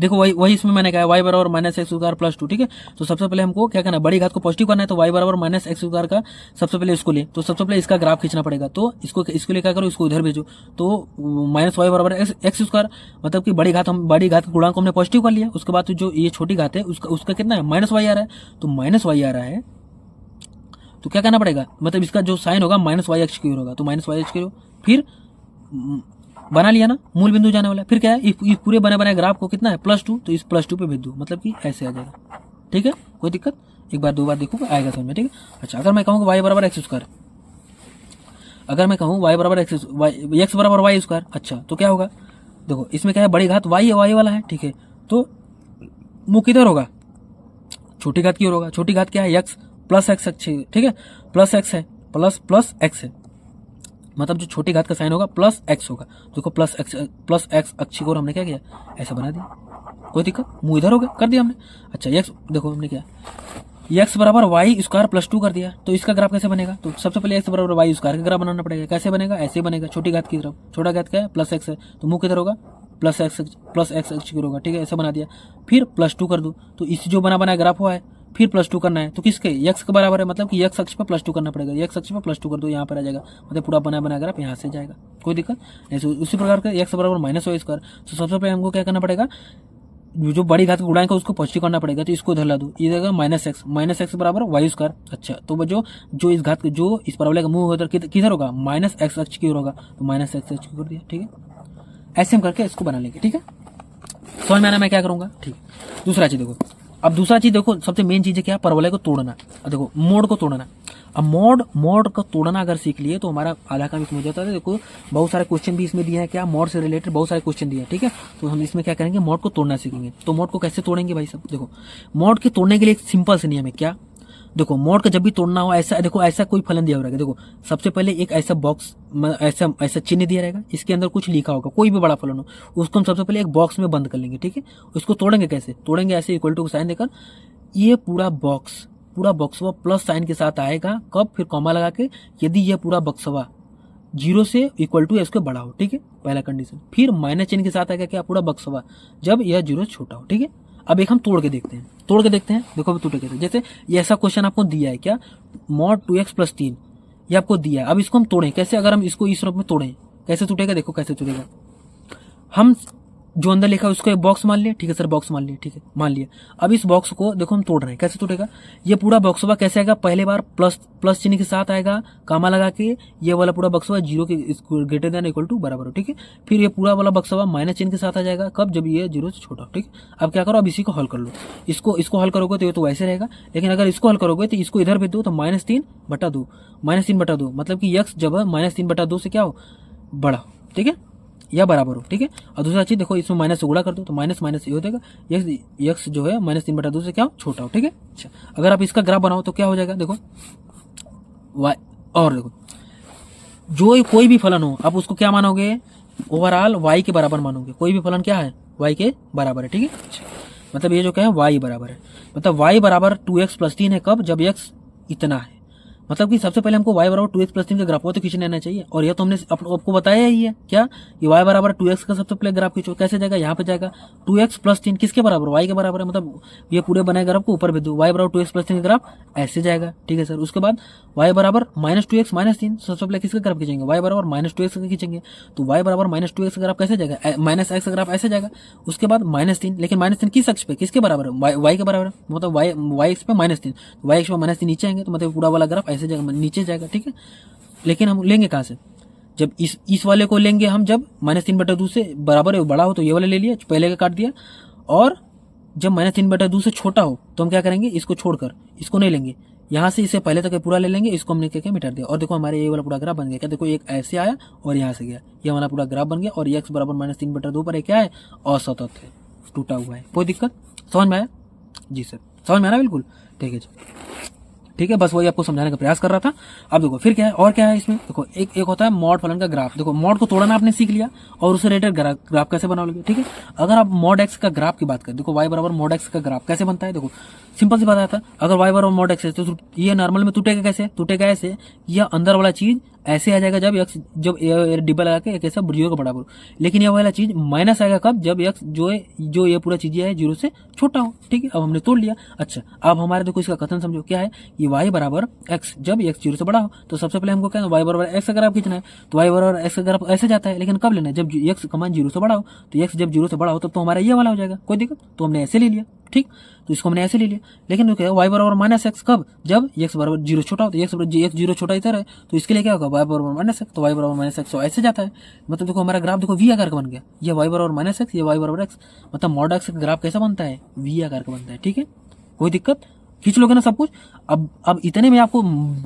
देखो वही इसमें मैंने कहा y बराबर माइनस एक्स स्क्वायर प्लस 2, ठीक है। तो सबसे पहले हमको क्या करना है? बड़ी घात को पॉजिटिव करना है, तो y बराबर माइनस एक्स स्क्वायर का सबसे पहले इसको ले, तो सबसे पहले इसका ग्राफ खींचना पड़ेगा। तो इसके लिए क्या करो? इसको इधर भेजो, तो माइनस वाई बराबर एक्स स्क्वायर, मतलब कि बड़ी घात के गुणांक को हमने पॉजिटिव कर लिया। उसके बाद तो जो ये छोटी घात है उसका कितना है? माइनस वाई आ रहा है, तो माइनस वाई आ रहा है, तो क्या करना पड़ेगा? मतलब इसका जो साइन होगा माइनस वाई अक्ष की ओर होगा, तो माइनस वाई अक्ष की ओर। फिर बना लिया ना, मूल बिंदु जाने वाला है। फिर क्या है? इस पूरे बने बनाए ग्राफ को कितना है? +2, तो इस +2 पे भेज दो, मतलब कि ऐसे आ जाएगा, ठीक है। कोई दिक्कत? एक बार दो बार देखो, आएगा समझ में, ठीक है। अच्छा, अगर मैं कहूँ y बराबर एक्स स्क्वायर, अगर मैं कहूँ y बराबर एक्स बराबर वाई स्क्वायर, अच्छा तो क्या होगा? देखो इसमें क्या है? बड़ी घात y वाला है, ठीक है। तो मुंह किधर होगा? छोटी घात की ओर होगा। छोटी घात क्या है? x प्लस एक्स, ठीक है, प्लस एक्स है, प्लस एक्स है, मतलब जो छोटी घात का साइन होगा प्लस एक्स होगा। देखो प्लस एक्स अक्ष को हमने क्या किया, ऐसा बना दिया, कोई दिक्कत, मुंह इधर हो गया, कर दिया हमने। अच्छा एक्स देखो हमने क्या, एक्स बराबर वाई स्क्वायर प्लस 2 कर दिया, तो इसका ग्राफ कैसे बनेगा, तो सबसे पहले एक्स बराबर वाई स्क्वायर का ग्राफ बनाना पड़ेगा। कैसे बनेगा, ऐसे ही बनेगा, छोटी घात की तरफ, छोटा घात क्या है प्लस एक्स है, तो मुंह किधर होगा, प्लस एक्स अक्ष की होगा, ठीक है, ऐसा बना दिया। फिर प्लस 2 कर दो, तो इस जो बना बनाया ग्राफ हुआ है, फिर प्लस 2 करना है, तो किसके, एक्स के बराबर है, मतलब कि एक्स अक्ष पर प्लस 2 करना पड़ेगा, एक्स अक्ष पर प्लस 2 कर दो, यहाँ पर आ जाएगा, मतलब पूरा बना बनाया ग्राफ यहाँ से जाएगा, कोई दिक्कत ऐसे। उसी प्रकार का एक्स बराबर माइनस वाई स्क्वायर, तो सबसे पहले हमको क्या करना पड़ेगा, जो बड़ी घात का गुणांक है उसको पॉजिटिव करना पड़ेगा, तो इसको इधर ला दो, ये देगा माइनस एक्स बराबर वाई स्क्वायर। अच्छा तो जो इस घात जो इस परवलय का मुंह उधर किधर होगा, माइनस एक्स अक्ष की ओर होगा, तो माइनस एक्स अक्ष की कर दिया, ठीक है, ऐसे हम करके इसको बना लेंगे, ठीक है, समझ में आना मैं क्या करूंगा, ठीक। दूसरा चीज देखो, अब दूसरा चीज देखो, सबसे मेन चीज है क्या, परवलय को तोड़ना। अब देखो मोड को तोड़ना, अब मोड को तोड़ना अगर सीख लिए तो हमारा आधा काम इसमें हो जाता है। देखो बहुत सारे क्वेश्चन भी इसमें दिए हैं, क्या मोड से रिलेटेड बहुत सारे क्वेश्चन दिए हैं, ठीक है, तो हम इसमें क्या करेंगे, मोड को तोड़ना सीखेंगे। तो मोड को कैसे तोड़ेंगे भाई सब, देखो मोड के तोड़ने के लिए एक सिंपल से नियम है, क्या, देखो मोड का जब भी तोड़ना हो, ऐसा देखो ऐसा कोई फलन दिया रहेगा, देखो सबसे पहले एक ऐसा बॉक्स ऐसा चिन्ह दिया रहेगा, इसके अंदर कुछ लिखा होगा, कोई भी बड़ा फलन हो, उसको हम सबसे पहले एक बॉक्स में बंद कर लेंगे, ठीक है। उसको तोड़ेंगे कैसे, तोड़ेंगे ऐसे इक्वल टू साइन देकर, ये पूरा बॉक्सवा प्लस साइन के साथ आएगा, कब, फिर कॉमा लगा के, यदि ये पूरा बॉक्सवा 0 से इक्वल टू इसके बड़ा हो, ठीक है, पहला कंडीशन। फिर माइनस चिन्ह के साथ आएगा क्या, पूरा बॉक्सवा जब यह 0 से छोटा हो, ठीक है। अब एक हम तोड़ के देखते हैं, देखो अभी टूटे कैसे, जैसे ये ऐसा क्वेश्चन आपको दिया है क्या, मॉड 2x + 3 ये आपको दिया है। अब इसको हम तोड़ें कैसे, अगर हम इसको इस रूप में तोड़ें कैसे टूटेगा, देखो कैसे टूटेगा, हम जो अंदर लिखा है उसको एक बॉक्स मान लिया, ठीक है सर, बॉक्स मान लिया, ठीक है मान लिया। अब इस बॉक्स को देखो हम तोड़ रहे हैं, कैसे टूटेगा, ये पूरा बॉक्सवा कैसे आएगा, पहले बार प्लस चिन्ह के साथ आएगा, कामा लगा के, ये वाला पूरा बॉक्सवा 0 के ग्रेटर देन इक्वल टू बराबर हो, ठीक है। फिर ये पूरा वाला बॉक्सवा माइनस चिन्ह के साथ आ जाएगा, कब, जब ये 0 से छोटा हो, ठीक है। अब क्या करो, अब इसी को हल कर लो, इसको हल करोगे तो ये तो वैसे रहेगा, लेकिन अगर इसको हल करोगे तो इसको इधर भेज दो, तो -3/2 मतलब कि x जब -3/2 से क्या हो, बड़ा हो, ठीक है, या बराबर हो, ठीक है। और दूसरा चीज देखो, इसमें माइनस से गुणा कर दो, तो माइनस ये हो जाएगा, x जो है -3/2 से क्या हो, छोटा हो, ठीक है। अच्छा अगर आप इसका ग्राफ बनाओ तो क्या हो जाएगा, देखो y, और देखो जो कोई भी फलन हो आप उसको क्या मानोगे, ओवरऑल y के बराबर मानोगे, कोई भी फलन क्या है, y के बराबर है, ठीक है। अच्छा मतलब ये जो क्या है y बराबर है, मतलब y बराबर 2x + 3 है, कब, जब x इतना है, मतलब कि सबसे पहले हमको y बराबर 2x + 3 का ग्राफ तो खींचने आना चाहिए, और यह तो हमने आपको बताया ही है क्या, कि y बराबर 2x का सबसे पहले ग्राफ खींचो, कैसे जाएगा, यहाँ पे जाएगा 2x + 3 किसके बराबर, y के बराबर है, मतलब ये पूरे बनाए ग्राफ को ऊपर भेज दो, y बराबर 2x + 3 का ग्राफ ऐसे जाएगा, ठीक है सर। उसके बाद y बराबर -2x - 3, सबसे पहले किसका ग्राफ खींचेंगे, y बराबर -2x का खींचेंगे, तो y बराबर -2x का ग्राफ कैसे जाएगा, -x का ग्राफ ऐसे जाएगा। उसके बाद -3, लेकिन -3 किस अक्ष पे, किसके बराबर है, y के बराबर है, मतलब y अक्ष पे -3, y अक्ष पे -3 नीचे आएंगे, तो मतलब पूरा वाला ग्राफ ऐसे जाएगा, नीचे जाएगा, ठीक है। लेकिन हम लेंगे कहाँ से, जब इस वाले को लेंगे हम, जब -3/2 से बराबर है बड़ा हो तो ये वाला ले लिया, पहले का काट दिया, और जब -3/2 से छोटा हो तो हम क्या करेंगे, इसको छोड़कर इसको नहीं लेंगे, यहाँ से इसे पहले तक पूरा ले लेंगे, इसको हमने क्या मिटा दिया, और देखो हमारे ये वाला पूरा ग्राफ बन गया, क्या देखो एक ऐसे आया और यहाँ से गया, ये हमारा पूरा ग्राफ बन गया, और x बराबर -3/2 पर क्या है, असतत है, टूटा हुआ है, कोई दिक्कत, समझ में आया जी सर, समझ में आ रहा है बिल्कुल, ठीक है जी, ठीक है, बस वही आपको समझाने का प्रयास कर रहा था। अब देखो फिर क्या है, और क्या है इसमें, देखो एक होता है मॉड फलन का ग्राफ, देखो मॉड को तोड़ना आपने सीख लिया, और उससे रिलेटेड ग्राफ कैसे बनाओगे, ठीक है। अगर आप मॉड x का ग्राफ की बात करें, देखो y बराबर मॉड x का ग्राफ कैसे बनता है, देखो सिंपल सी बात आता है, अगर y बराबर मॉड x है तो ये नॉर्मल में टूटेगा कैसे, टूटेगा ऐसे, यह अंदर वाला चीज ऐसे आ जाएगा, जब डिब्बा लगा के एक ऐसा 0 का बराबर, लेकिन यह वाला चीज माइनस आएगा कब, जब x जो ये पूरा चीज है 0 से छोटा हो, ठीक है। अब हमने तोड़ लिया। अच्छा अब हमारे देखो इसका कथन समझो, क्या है, ये y बराबर x जब x 0 से बड़ा हो, तो सबसे पहले हमको क्या है, y बराबर x का ग्राफ खींचना है, तो y बराबर x का ग्राफ ऐसे जाता है, लेकिन कब लेना है, जब x का मान 0 से बड़ा हो, तो x जब 0 से बड़ा हो तब तो हमारा ये वाला हो जाएगा, कोई दिक्कत, तो हमने ऐसे ले लिया, ठीक, तो इसको हमने ऐसे ले लिया। लेकिन क्या y बराबर -x कब, जब x बराबर 0 छोटा हो, तो x 0 छोटा इधर है, तो इसके लिए क्या होगा, y बराबर -x, तो y बराबर -x तो ऐसे जाता है, मतलब देखो हमारा ग्राफ देखो v आकार का बन गया, ये y बराबर -x, ये y बराबर x, मतलब मॉड x का ग्राफ कैसा बनता है, v आकार का बनता है, ठीक है, कोई दिक्कत, खींच लोगे ना सब कुछ। अब इतने में आपको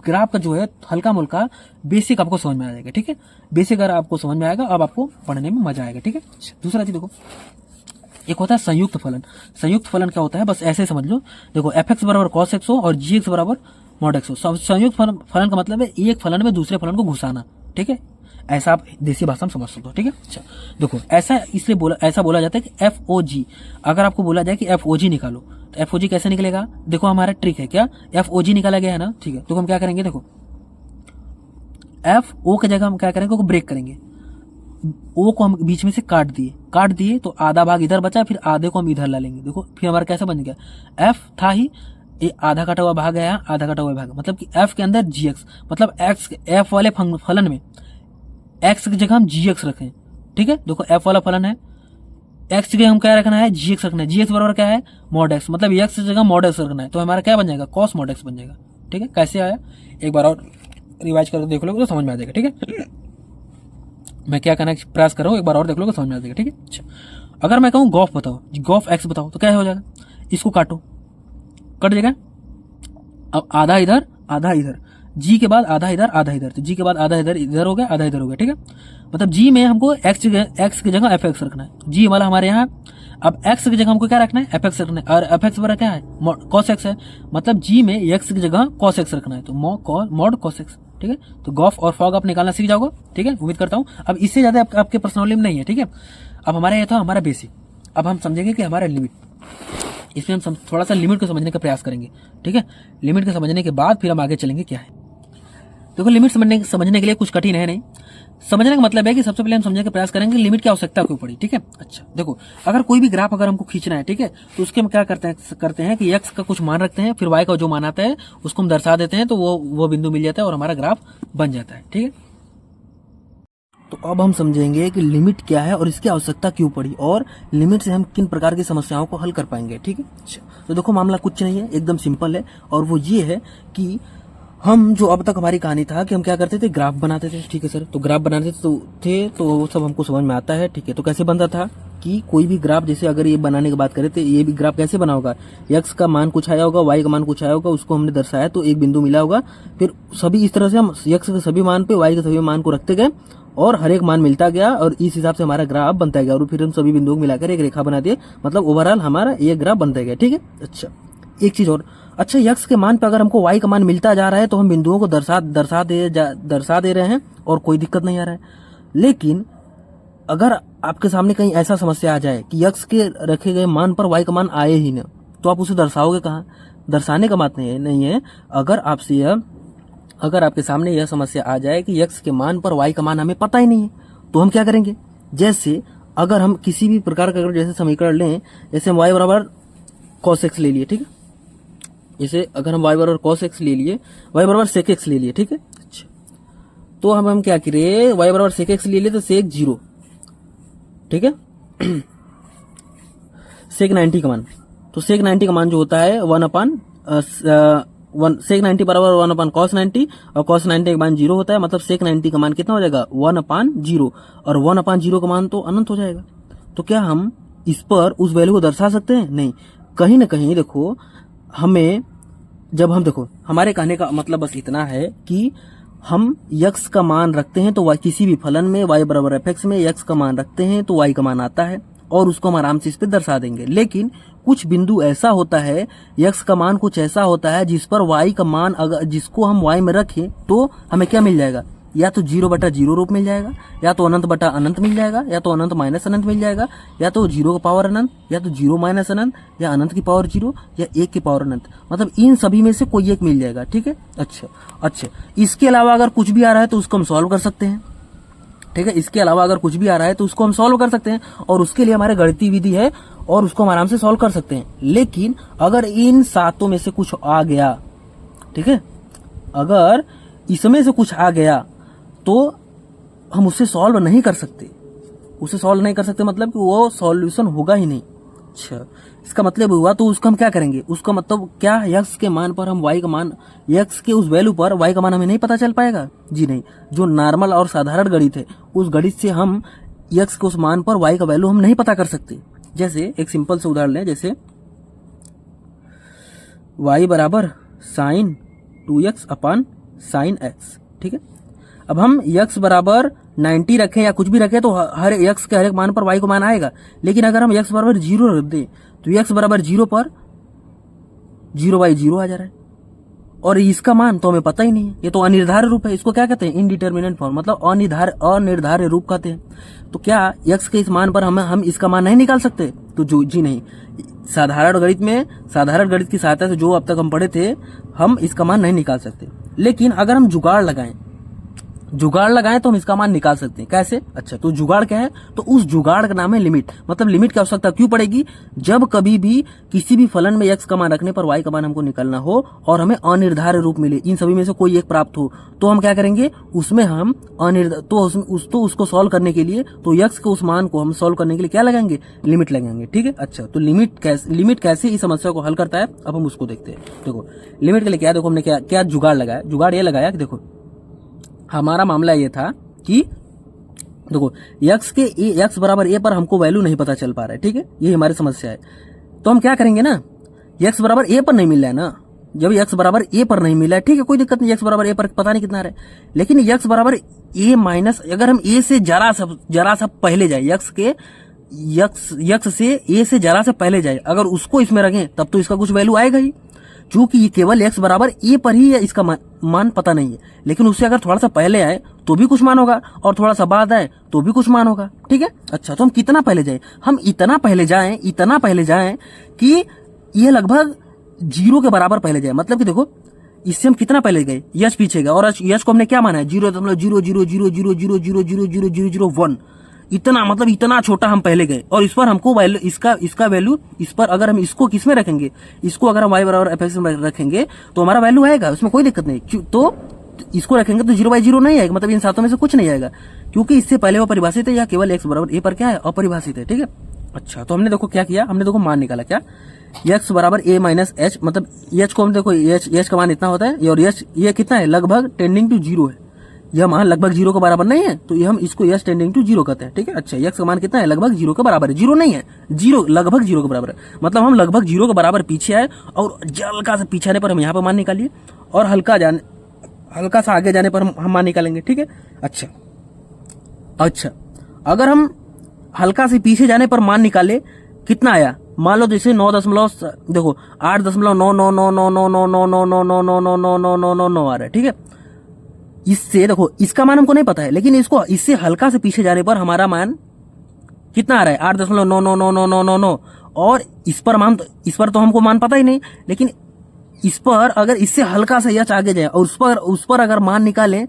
ग्राफ का जो है हल्का मुल्का बेसिक आपको समझ में आ जाएगा, ठीक है, बेसिक अगर आपको समझ में आएगा, अब आपको पढ़ने में मजा आएगा, ठीक है। दूसरा चीज देखो, एक होता है संयुक्त फलन। संयुक्त फलन क्या होता है, बस ऐसे समझ लो, देखो f(x) बराबर cos x हो और g(x) बराबर mod x हो। संयुक्त फलन का मतलब है एक फलन में दूसरे फलन को घुसाना, ठीक है। ऐसा आप देसी भाषा में समझ सकते हो, ठीक है। अच्छा देखो, ऐसा बोला जाता है कि FOG, अगर आपको बोला जाए कि FOG निकालो तो FOG कैसे निकलेगा, देखो हमारा ट्रिक है क्या, FOG निकाला गया है ना, ठीक है। तो हम क्या करेंगे, देखो FO की जगह हम क्या करेंगे, ब्रेक करेंगे, O को हम बीच में से काट दिए तो आधा भाग इधर बचा, फिर आधे को हम इधर ला लेंगे। देखो फिर हमारा कैसे बन गया, F था ही, ये आधा कटा हुआ भाग है, आधा कटा हुआ भाग, मतलब कि F के अंदर GX, मतलब F वाले फलन में X की जगह हम GX रखें, ठीक है। देखो F वाला फलन है, X की जगह हम क्या रखना है, GX रखना है। GX बराबर क्या है, mod X, मतलब X की जगह mod X रखना है, तो हमारा क्या बन जाएगा, cos mod X बन जाएगा, ठीक है। कैसे आया, एक बार और रिवाइज करके देख लोगे तो समझ में आ जाएगा, ठीक है। मैं क्या कहना प्रयास कर रहा हूँ, एक बार और देख लोगे समझ में आ जाएगा, ठीक है। अच्छा अगर मैं कहूँ गॉफ बताओ, गॉफ X बताओ, तो क्या हो जाएगा, इसको काटो, कट जाएगा। अब आधा इधर आधा इधर, G के बाद आधा इधर आधा इधर, तो G के बाद आधा इधर हो गया, आधा इधर हो गया, ठीक है। मतलब G में हमको X की जगह FX रखना है, G वाला हमारे यहाँ। अब X की जगह हमको क्या रखना है, FX रखना है, और FX बराबर क्या है, cos X है, मतलब G में X की जगह cos X रखना है, तो mod cos X, ठीक है। तो गॉफ और फॉग आप निकालना सीख जाओगे, ठीक है, उम्मीद करता हूँ। अब इससे ज्यादा आपके पर्सनली में नहीं है, ठीक है। अब हमारा ये था हमारा बेसिक, अब हम समझेंगे कि हमारा लिमिट, इसमें हम थोड़ा सा लिमिट को समझने का प्रयास करेंगे, ठीक है। लिमिट को समझने के बाद फिर हम आगे चलेंगे क्या है। देखो लिमिट समझने के लिए कुछ कठिन है नहीं, समझने का मतलब है कि सबसे पहले हम समझने का प्रयास करेंगे लिमिट की आवश्यकता क्यों पड़ी, ठीक है। अच्छा देखो, अगर कोई भी ग्राफ अगर हमको खींचना है, ठीक है, तो उसके हम क्या करते हैं कि x का कुछ मान रखते हैं, फिर y का जो मान आता है उसको हम दर्शा देते हैं, तो वो बिंदु मिल जाता है और हमारा ग्राफ बन जाता है, ठीक है। तो अब हम समझेंगे कि लिमिट क्या है और इसकी आवश्यकता क्यों पड़ी, और लिमिट से हम किन प्रकार की समस्याओं को हल कर पाएंगे, ठीक है। अच्छा तो देखो मामला कुछ नहीं है, एकदम सिंपल है, और वो ये है कि हम जो अब तक हमारी कहानी था कि हम क्या करते थे, ग्राफ बनाते थे, ठीक है सर। तो ग्राफ बनाते तो वो सब हमको समझ में आता है, ठीक है। तो कैसे बनता था कि कोई भी ग्राफ, जैसे अगर ये बनाने की बात करें तो ये भी ग्राफ कैसे बना होगा, x का मान कुछ आया होगा, y का मान कुछ आया होगा, उसको हमने दर्शाया तो एक बिंदु मिला होगा, फिर सभी इस तरह से हम x के सभी मान पे y के सभी मान को रखते गए और हर एक मान मिलता गया, और इस हिसाब से हमारा ग्राफ बनता गया, और फिर हम सभी बिंदुओं को मिलाकर एक रेखा बना दिए, मतलब ओवरऑल हमारा ये ग्राफ बनता गया, ठीक है। अच्छा एक चीज और, अच्छा x के मान पे अगर हमको y का मान मिलता जा रहा है तो हम बिंदुओं को दर्शा दे रहे हैं और कोई दिक्कत नहीं आ रहा है। लेकिन अगर आपके सामने कहीं ऐसा समस्या आ जाए कि x के रखे गए मान पर y का मान आए ही ना, तो आप उसे दर्शाओगे कहाँ, दर्शाने का बात नहीं है। अगर आपके सामने यह समस्या आ जाए कि x के मान पर y का मान हमें पता ही नहीं है, तो हम क्या करेंगे, जैसे अगर हम किसी भी प्रकार का जैसे समीकरण लें, जैसे हम y बराबर cos x ले लिए, ठीक है, जैसे अगर हम y बराबर cos x ले लिए, y बराबर sec x ले लिए, ठीक है। अच्छा तो हम क्या करें, y बराबर sec x ले लिए तो sec 0, ठीक है, sec 90 का मान, तो sec 90 का मान जो होता है 1 sec 90 बराबर 1 cos 90, और cos 90 का मान 0 होता है, मतलब sec 90 का मान कितना हो जाएगा 1/0, और 1/0 का मान तो अनंत हो जाएगा। तो क्या हम इस पर उस वैल्यू को दर्शा सकते हैं, नहीं, कहीं ना कहीं देखो हमें, जब हम देखो हमारे कहने का मतलब बस इतना है कि हम x का मान रखते हैं तो y किसी भी फलन में y बराबर fx में x का मान रखते हैं तो y का मान आता है, और उसको हम आराम से इस पे दर्शा देंगे। लेकिन कुछ बिंदु ऐसा होता है, x का मान कुछ ऐसा होता है जिस पर y का मान अगर जिसको हम y में रखें तो हमें क्या मिल जाएगा, या तो 0/0 रूप मिल जाएगा, या तो अनंत बटा अनंत मिल जाएगा, या तो अनंत माइनस अनंत मिल जाएगा, या तो 0 का पावर अनंत, या तो 0 माइनस अनंत, या अनंत की पावर 0, या 1 की पावर अनंत, मतलब इन सभी में से कोई एक मिल जाएगा, ठीक है। अच्छा इसके अलावा अगर कुछ भी आ रहा है तो उसको हम सॉल्व कर सकते हैं, ठीक है। इसके अलावा अगर कुछ भी आ रहा है तो उसको हम सॉल्व कर सकते हैं, और उसके लिए हमारे गणितीय विधि है और उसको हम आराम से सॉल्व कर सकते हैं। लेकिन अगर इन सातों में से कुछ आ गया, ठीक है, अगर इसमें से कुछ आ गया तो हम उसे सॉल्व नहीं कर सकते, मतलब कि वो सॉल्यूशन होगा ही नहीं। अच्छा इसका मतलब हुआ, तो उसका हम क्या करेंगे, उसका मतलब क्या, x के मान पर हम y का मान, x के उस वैल्यू पर y का मान हमें नहीं पता चल पाएगा, जी नहीं। जो नॉर्मल और साधारण गणित है उस गणित से हम x के उस मान पर y का वैल्यू हम नहीं पता कर सकते। जैसे एक सिंपल से उदाहरण लें, जैसे y बराबर sin 2x अपन sin x, ठीक है। अब हम x बराबर 90 रखें या कुछ भी रखें तो हर x के हर एक मान पर y को मान आएगा, लेकिन अगर हम x बराबर 0 रख दें तो x बराबर 0 पर 0/0 आ जा रहा है, और इसका मान तो हमें पता ही नहीं है, ये तो अनिर्धारित रूप है। इसको क्या कहते हैं? इनडिटर्मिनेट फॉर्म, मतलब अनिर्धारित रूप कहते हैं। तो क्या x के इस मान पर हम इसका मान नहीं निकाल सकते? तो जी नहीं। साधारण गणित की सहायता से जो अब तक हम पढ़े थे, हम इसका मान नहीं निकाल सकते। लेकिन अगर हम जुगाड़ लगाएं तो हम इसका मान निकाल सकते हैं। कैसे? अच्छा, तो जुगाड़ क्या है? तो उस जुगाड़ का नाम है लिमिट। मतलब लिमिट की आवश्यकता क्यों पड़ेगी? जब कभी भी किसी भी फलन में x का मान रखने पर y का मान हमको निकालना हो और हमें अनिर्धारित रूप मिले, इन सभी में से कोई एक प्राप्त हो, तो हम क्या करेंगे? उसमें हम उसको सॉल्व करने के लिए, तो x के उस मान को हम सॉल्व करने के लिए क्या लगाएंगे? लिमिट लगाएंगे। ठीक है। अच्छा, तो लिमिट कैसे इस समस्या को हल करता है, अब हम उसको देखते हैं। देखो लिमिट के लिए क्या, देखो हमने क्या जुगाड़ लगाया। जुगाड़ ये लगाया कि देखो हमारा मामला ये था कि देखो x बराबर a पर हमको वैल्यू नहीं पता चल पा रहा है। ठीक है, ये हमारी समस्या है। तो हम क्या करेंगे ना, x बराबर a पर नहीं मिल रहा है ना, जब x बराबर a पर नहीं मिला है, ठीक है, कोई दिक्कत नहीं, x बराबर a पर पता नहीं कितना आ रहा है, लेकिन x बराबर a माइनस, अगर हम a से जरा सा पहले जाए, x से a से जरा सा पहले जाए, अगर उसको इसमें रखें तब तो इसका कुछ वैल्यू आएगा ही, चूंकि ये केवल x बराबर a पर ही है, इसका मान पता नहीं है। लेकिन उससे अगर थोड़ा सा पहले आए तो भी कुछ मान होगा, और थोड़ा सा बाद आए तो भी कुछ मान होगा। ठीक है। अच्छा, तो हम कितना पहले जाए? हम इतना पहले जाएं कि ये लगभग 0 के बराबर पहले जाए। मतलब कि देखो इससे हम कितना पहले गए? यश पीछे गए, और यश को हमने क्या माना है? 0.00000000001। इतना, मतलब इतना छोटा हम पहले गए, और इस पर हमको वैल्यू, इसका वैल्यू, इस पर अगर हम इसको किस में रखेंगे, इसको अगर हम y बराबर f में रखेंगे तो हमारा वैल्यू आएगा, उसमें कोई दिक्कत नहीं। तो इसको रखेंगे तो 0/0 नहीं आएगा, मतलब इन सातों में से कुछ नहीं आएगा, क्योंकि इससे पहले वो परिभाषित है, या केवल x बराबर a पर क्या है? अपरिभाषित है। ठीक है। अच्छा, तो हमने देखो क्या किया, हमने देखो मान निकाला क्या, x बराबर a माइनस h, मतलब h को हम देखो h का मान इतना होता है, और ये कितना है? लगभग टेंडिंग टू 0 है। यह मान लगभग 0 के बराबर नहीं है, तो ये हम इसको यस टेंडिंग टू 0 कहते हैं। ठीक है। अच्छा, x का मान कितना है? लगभग 0 के बराबर है। 0 नहीं है, 0 लगभग 0 के बराबर है, मतलब हम लगभग 0 के बराबर पीछे आए, और हल्का सा पीछे आने पर हम यहाँ पर मान निकालिए, और हल्का सा आगे जाने पर हम मान निकालेंगे। ठीक है। अच्छा, अगर हम हल्का से पीछे जाने पर मान निकाले, कितना आया? मान लो जैसे 8.9 आ रहा है। ठीक है। इससे देखो इसका मान हमको नहीं पता है, लेकिन इससे हल्का से पीछे जाने पर हमारा मान कितना आ रहा है? 8.99999, और इस पर तो हमको मान पता ही नहीं, लेकिन इस पर अगर इससे हल्का सा यच आगे जाए और उस पर अगर मान निकालें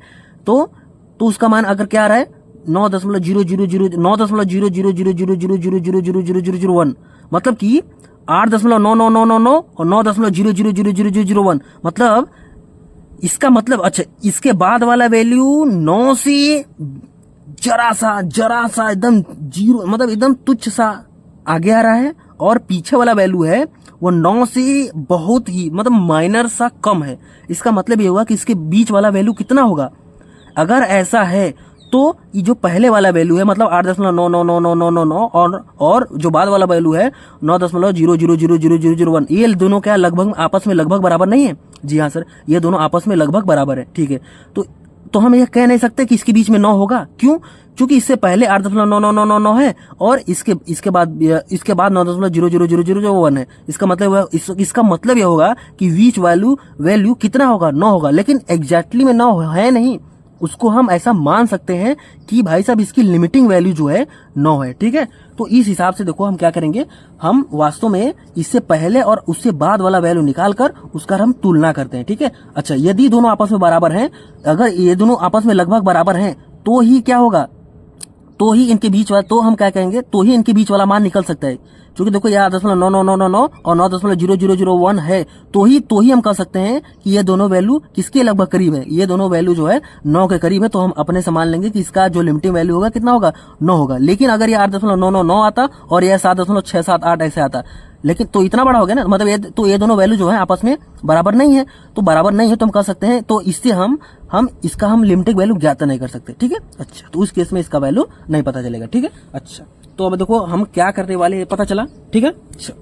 तो उसका मान अगर क्या आ रहा है? 9.000000000000001, मतलब कि 8.99999 और 9.000000001, मतलब इसका मतलब, अच्छा, इसके बाद वाला वैल्यू 9 से जरा सा एकदम 0, मतलब एकदम तुच्छ सा आगे आ रहा है, और पीछे वाला वैल्यू है वो 9 से बहुत ही, मतलब माइनर सा कम है। इसका मतलब ये होगा कि इसके बीच वाला वैल्यू कितना होगा? अगर ऐसा है तो ये जो पहले वाला वैल्यू है, मतलब 8.99999 और जो बाद वाला वैल्यू है 9.0000001, ये दोनों क्या लगभग आपस में लगभग बराबर नहीं है? जी हाँ सर, ये दोनों आपस में लगभग बराबर है। ठीक है। तो हम ये कह नहीं सकते कि इसके बीच में 9 होगा। क्यों? क्योंकि इससे पहले 8.9999 है, और इसके बाद 9.0000001 है। इसका मतलब यह होगा कि बीच वैल्यू कितना होगा? 9 होगा, लेकिन एग्जैक्टली में 9 है नहीं, उसको हम ऐसा मान सकते हैं कि भाई साहब इसकी लिमिटिंग वैल्यू जो है 9 है। ठीक है। तो इस हिसाब से देखो हम क्या करेंगे, हम वास्तव में इससे पहले और उससे बाद वाला वैल्यू निकाल कर उसका हम तुलना करते हैं। ठीक है। अच्छा, यदि दोनों आपस में बराबर हैं, अगर ये दोनों आपस में लगभग बराबर हैं, तो ही क्या होगा? तो ही इनके बीच वाला, तो हम क्या कहेंगे, तो ही इनके बीच वाला मान निकल सकता है। क्योंकि देखो यहाँ 8.9999 और 9.0001 है, तो ही हम कह सकते हैं कि ये दोनों वैल्यू किसके लगभग करीब है? ये दोनों वैल्यू जो है 9 के करीब है, तो हम अपने से मान लेंगे कि इसका जो लिमिटिंग वैल्यू होगा कितना होगा? 9 होगा। लेकिन अगर ये 8.999 आता और यह 7.678 ऐसे आता, लेकिन तो इतना बड़ा हो गया ना, मतलब ये दोनों वैल्यू जो है आपस में बराबर नहीं है, तो हम कह सकते हैं, तो इससे हम इसका लिमिटिंग वैल्यू ज्ञात नहीं कर सकते। ठीक है। अच्छा, तो उस केस में इसका वैल्यू नहीं पता चलेगा। ठीक है। अच्छा, तो अब देखो हम क्या करने वाले हैं, पता चला। ठीक है। अच्छा,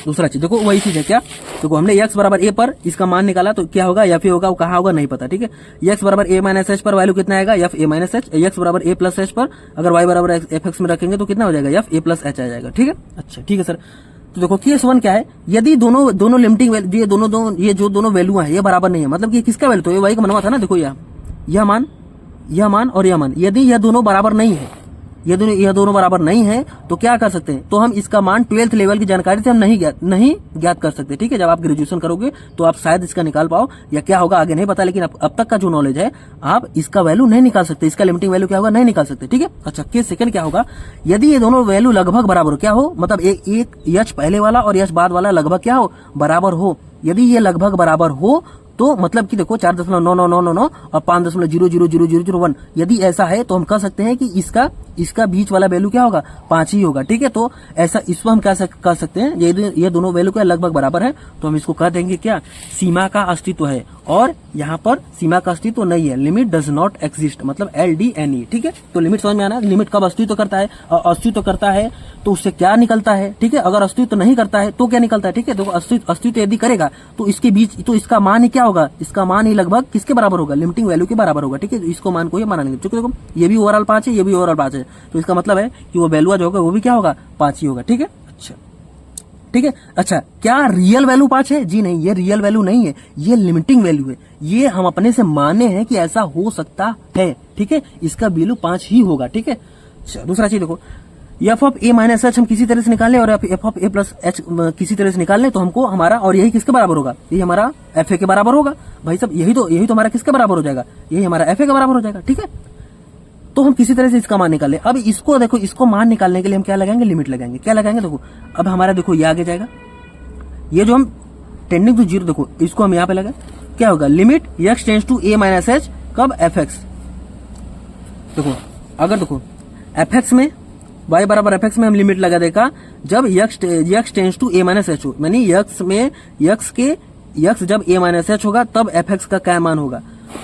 दूसरा चीज देखो, वही चीज है क्या, देखो हमने x बराबर a पर इसका मान निकाला, तो क्या होगा? f होगा, वो कहाँ होगा नहीं पता। ठीक है। x बराबर a माइनस h पर वैल्यू कितना आएगा? f a minus h। x बराबर a प्लस h पर अगर y बराबर f x में रखेंगे तो कितना हो जाएगा? f a प्लस h आ जाएगा। ठीक है। अच्छा, ठीक है सर। तो देखो केस 1 क्या है, यदि दोनों लिमिटिंग वैल्यू, ये जो दोनों वैल्यू है ये बराबर नहीं है, मतलब कि किसका वैल्यू, तो ये वही का मनवा था ना, देखो यह मान और यह मान, यदि यह दोनों बराबर नहीं है, यह दोनों बराबर नहीं है तो क्या कर सकते हैं, तो हम इसका मान 12th लेवल की जानकारी से हम नहीं ज्ञात कर सकते। ठीक है, जब आप ग्रेजुएशन करोगे तो आप शायद इसका निकाल पाओ, या क्या होगा आगे नहीं पता, लेकिन अब तक का जो नॉलेज है आप इसका वैल्यू नहीं निकाल सकते, इसका लिमिटिंग वैल्यू क्या होगा नहीं निकाल सकते। ठीक है, अच्छा केस सेकंड क्या होगा, यदि ये दोनों वैल्यू लगभग बराबर हो, क्या हो, मतलब एक यच पहले वाला और यच बाद वाला लगभग क्या हो, बराबर हो। यदि ये लगभग बराबर हो तो मतलब कि देखो 4.9999 और 5.0000001, यदि ऐसा है तो हम कह सकते हैं कि इसका बीच वाला वैल्यू क्या होगा, 5 ही होगा। ठीक है, तो ऐसा इसको हम कह सकते हैं ये दोनों वैल्यू क्या लगभग बराबर है, तो हम इसको कह देंगे क्या, सीमा का अस्तित्व है, और यहाँ पर सीमा का अस्तित्व नहीं है, लिमिट डज नॉट एग्जिस्ट, मतलब LDNE। ठीक है, तो लिमिट समझ में आना, लिमिट कब अस्तित्व करता है, और अस्तित्व करता है तो उससे क्या निकलता है। ठीक है, अगर अस्तित्व नहीं करता है तो क्या निकलता है। ठीक है, देखो अस्तित्व यदि करेगा तो इसके बीच, तो इसका मान ही क्या होगा, इसका मान ही लगभग किसके बराबर होगा, लिमिटिंग वैल्यू के बराबर होगा। ठीक है, इसको मान को ये माना नहीं, क्योंकि देखो ये भी ओवरऑल 5 है, ये भी ओवरऑल 5 है, तो इसका मतलब है कि वो वैल्यू जो होगा वो भी क्या होगा, 5 ही होगा। ठीक है, अच्छा ठीक है, अच्छा क्या रियल वैल्यू 5 है, जी नहीं, ये रियल वैल्यू नहीं है, ये लिमिटिंग वैल्यू है, ये हम अपने से माने हैं कि ऐसा हो सकता है। ठीक है, इसका वैल्यू 5 ही होगा। ठीक है, अच्छा दूसरा चीज देखो, F of A minus H हम किसी तरह से निकाल लें और F of A plus H किसी तरह से निकाल लें, तो हमको हमारा, और यही किसके बराबर होगा, यही हमारा एफ ए के बराबर होगा। भाई साहब यही तो हमारा किसके बराबर हो जाएगा, यही हमारा एफ ए के बराबर हो जाएगा। ठीक है, तो हम किसी तरह से इसका मान निकाल लें। अब इसको देखो, इसको मान निकालने के लिए हम क्या लगाएंगे, लिमिट लगाएंगे। क्या लगाएंगे, देखो अब हमारा, देखो ये आगे जाएगा, ये जो हम टेंडिंग टू 0, देखो इसको हम यहाँ पे लगाए, क्या होगा, limit x tends to a minus H, कब, fx। देखो अगर देखो fx में, y बराबर fx में हम लिमिट लगा देगा जब x tends to a minus H हो, यानी x जब a माइनस एच होगा तब fx का क्या मान होगा,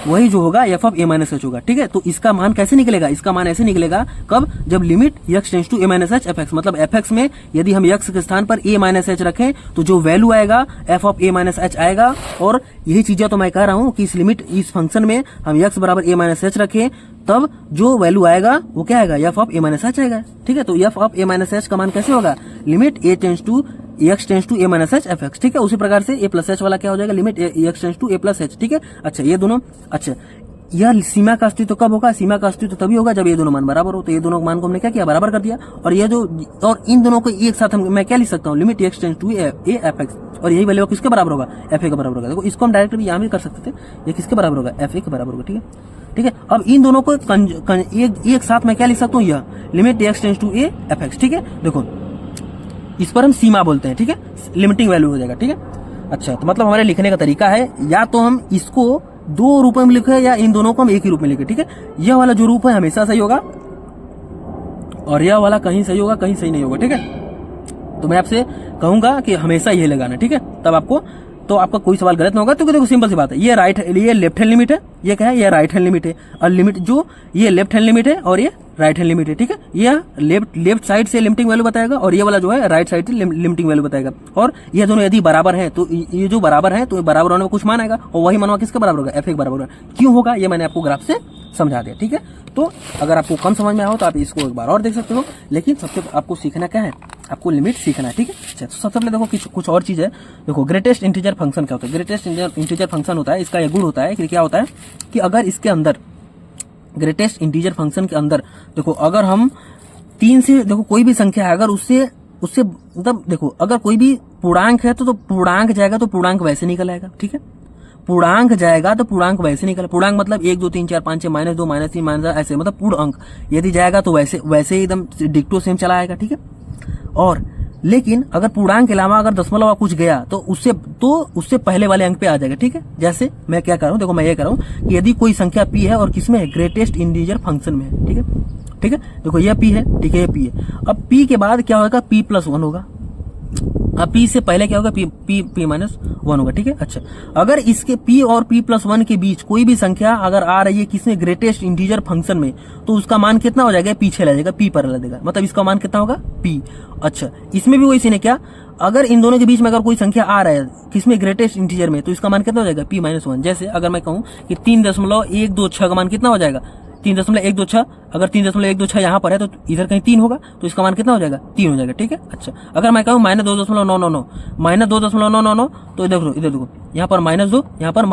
वही जो होगा F of A minus H होगा। ठीक है, तो इसका मान कैसे निकलेगा, इसका मान ऐसे निकलेगा कब, जब limit x tends to a minus H F X, मतलब fx में यदि हम x के स्थान पर a माइनस एच रखें तो जो वैल्यू आएगा f of a minus H आएगा। और यही चीजें तो मैं कह रहा हूं कि इस लिमिट, इस फंक्शन में हम x बराबर a माइनस एच रखें तब जो वैल्यू आएगा वो क्या आएगा, F of A minus H आएगा। ठीक है, तो F of A minus H का मान कैसे होगा, limit x tends to a minus H F X. ठीक है, उसी प्रकार से a प्लस एच वाला क्या हो जाएगा, limit x tends to a plus H. ठीक है, अच्छा ये दोनों, अच्छा यह सीमा का अस्तित्व कब होगा, सीमा का अस्तित्व तभी होगा जब ये दोनों मान बराबर हो। तो ये दोनों मान को हमने क्या किया, बराबर कर दिया, और ये जो, और इन दोनों को एक साथ मैं क्या लिख सकता हूँ, limit x tends to a F X, और यही वैल्यू किसके बराबर होगा, एफ ए के बराबर होगा। देखो इसको हम डायरेक्ट भी यहाँ भी कर सकते थे, ये किसके बराबर होगा, एफ ए के बराबर होगा। ठीक है, ठीक है, अब इन दोनों को एक साथ मैं क्या लिख सकता हूँ, यह limit x tends to a F X. ठीक है, देखो इस पर हम सीमा बोलते हैं। ठीक है, लिमिटिंग वैल्यू हो जाएगा। ठीक है, अच्छा तो मतलब हमारे लिखने का तरीका है, या तो हम इसको 2 रूप में लिखे या इन दोनों को हम एक ही रूप में लिखे। ठीक है, यह वाला जो रूप है हमेशा सही होगा और यह वाला कहीं सही होगा कहीं सही नहीं होगा। ठीक है, तो मैं आपसे कहूंगा कि हमेशा ये लगाना। ठीक है, तब आपका कोई सवाल गलत नहीं होगा। तो देखो सिंपल सी बात है, ये लेफ्ट हैंड लिमिट है, ये क्या है, ये राइट हैंड लिमिट है, और लिमिट जो ये लेफ्ट हैंड लिमिट है और ये राइट हैंड लिमिट है। ठीक है, ये लेफ्ट साइड से लिमिटिंग वैल्यू बताएगा और ये वाला जो है राइट साइड से लिमिटिंग वैल्यू बताएगा। और ये दोनों यदि बराबर है तो ये जो बराबर है तो बराबर होने में कुछ मान आएगा, और वही मानवा किसके बराबर होगा, एफ ए के बराबर होगा। क्यों होगा ये मैंने आपको ग्राफ से समझा दिया। ठीक है, तो अगर आपको कम समझ में आया हो तो आप इसको एक बार और देख सकते हो, लेकिन सबसे आपको सीखना क्या है, आपको लिमिट सीखना है। ठीक है, अच्छा तो सबसे पहले देखो कुछ और चीज है। देखो ग्रेटेस्ट इंटीजर फंक्शन क्या होता है, ग्रेटेस्ट इंटीजर फंक्शन होता है, इसका ये गुण होता है कि क्या होता है कि अगर इसके अंदर, ग्रेटेस्ट इंटीजर फंक्शन के अंदर देखो, अगर हम 3 से, देखो कोई भी संख्या है अगर उससे मतलब देखो अगर कोई भी पूर्णांक है तो पूर्णांक जाएगा तो पूर्णांक वैसे निकल आएगा। ठीक है, पूर्णांक जाएगा तो पूर्णांक वैसे निकले, पूर्णांक मतलब 1 2 3 4 5 6 -2 -3 -4 ऐसे, मतलब पूर्ण अंक यदि जाएगा तो वैसे एकदम डिक्टो सेम चला आएगा। ठीक है, और लेकिन अगर पूर्णांक के अलावा अगर दशमलव कुछ गया तो उससे पहले वाले अंक पे आ जाएगा। ठीक है, जैसे मैं क्या कर रहा हूँ, देखो मैं ये कर रहा हूँ कि यदि कोई संख्या p है और किसमें है, ग्रेटेस्ट इंटीजर फंक्शन में है। ठीक है, ठीक है, देखो ये p है, ठीक है ये p है। अब p के बाद क्या होगा, p + 1 होगा। अब p से पहले क्या होगा, p -1 होगा। ठीक है, अच्छा अगर इसके p और p + 1 के बीच कोई भी संख्या अगर आ रही है किसमें, ग्रेटेस्ट इंटीजर फंक्शन में, तो उसका मान कितना हो जाएगा, पीछे रह जाएगा, p पर रह जाएगा, मतलब इसका मान कितना होगा, p। अच्छा इसमें भी वही सीन है, क्या अगर इन दोनों के बीच में अगर कोई संख्या आ रहा है किसमें, ग्रेटेस्ट इंटीजर में, तो इसका मान कितना हो जाएगा, p -1। जैसे अगर मैं कहूं कि 3.126 का मान कितना हो जाएगा, 3.126, अगर 3.126 यहाँ पर है तो इधर कहीं 3 होगा, तो इसका मान कितना हो जाएगा, 3 हो जाएगा। ठीक है, अच्छा अगर मैं कहूँ -2.999, तो इधर देखो यहाँ पर -2, यहाँ पर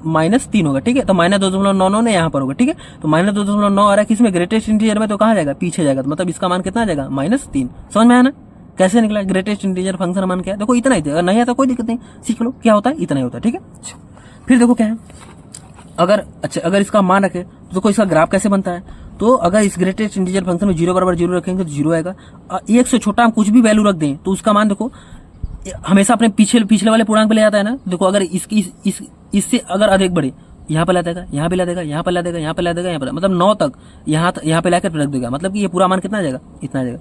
-3 होगा। ठीक है, तो -2.99 ने यहाँ पर होगा। ठीक है, तो -2.9 आ रहा है किसमें, ग्रेटेस्ट इंटीजर में, तो कहाँ जाएगा, पीछे जाएगा। तो मतलब इसका मान कितना आ जाएगा, -3। समझ में आया ना कैसे निकला ग्रेटेस्ट इंटीजर फंक्शन मान क्या है। देखो इतना ही, अगर नहीं आता कोई दिक्कत नहीं, सीख लो क्या होता है, इतना ही होता है। ठीक है, फिर देखो क्या है, अगर इसका मान रखे तो देखो इसका ग्राफ कैसे बनता है। तो अगर इस ग्रेटेस्ट इंटीजर फंक्शन में 0 बराबर 0 रखेंगे तो 0 आएगा। 1 से छोटा हम कुछ भी वैल्यू रख दें तो उसका मान देखो हमेशा अपने पिछले वाले पूर्णांक पे ले आता है ना। देखो अगर इससे अगर अधिक बढ़े, यहाँ पे ला देगा, यहाँ पे ला देगा, यहाँ पे ला देगा, यहाँ पे ला देगा, यहाँ पे, मतलब 9 तक यहाँ पे लाकर रख देगा। मतलब कि ये पूरा मान कितना आ जाएगा, इतना आ जाएगा।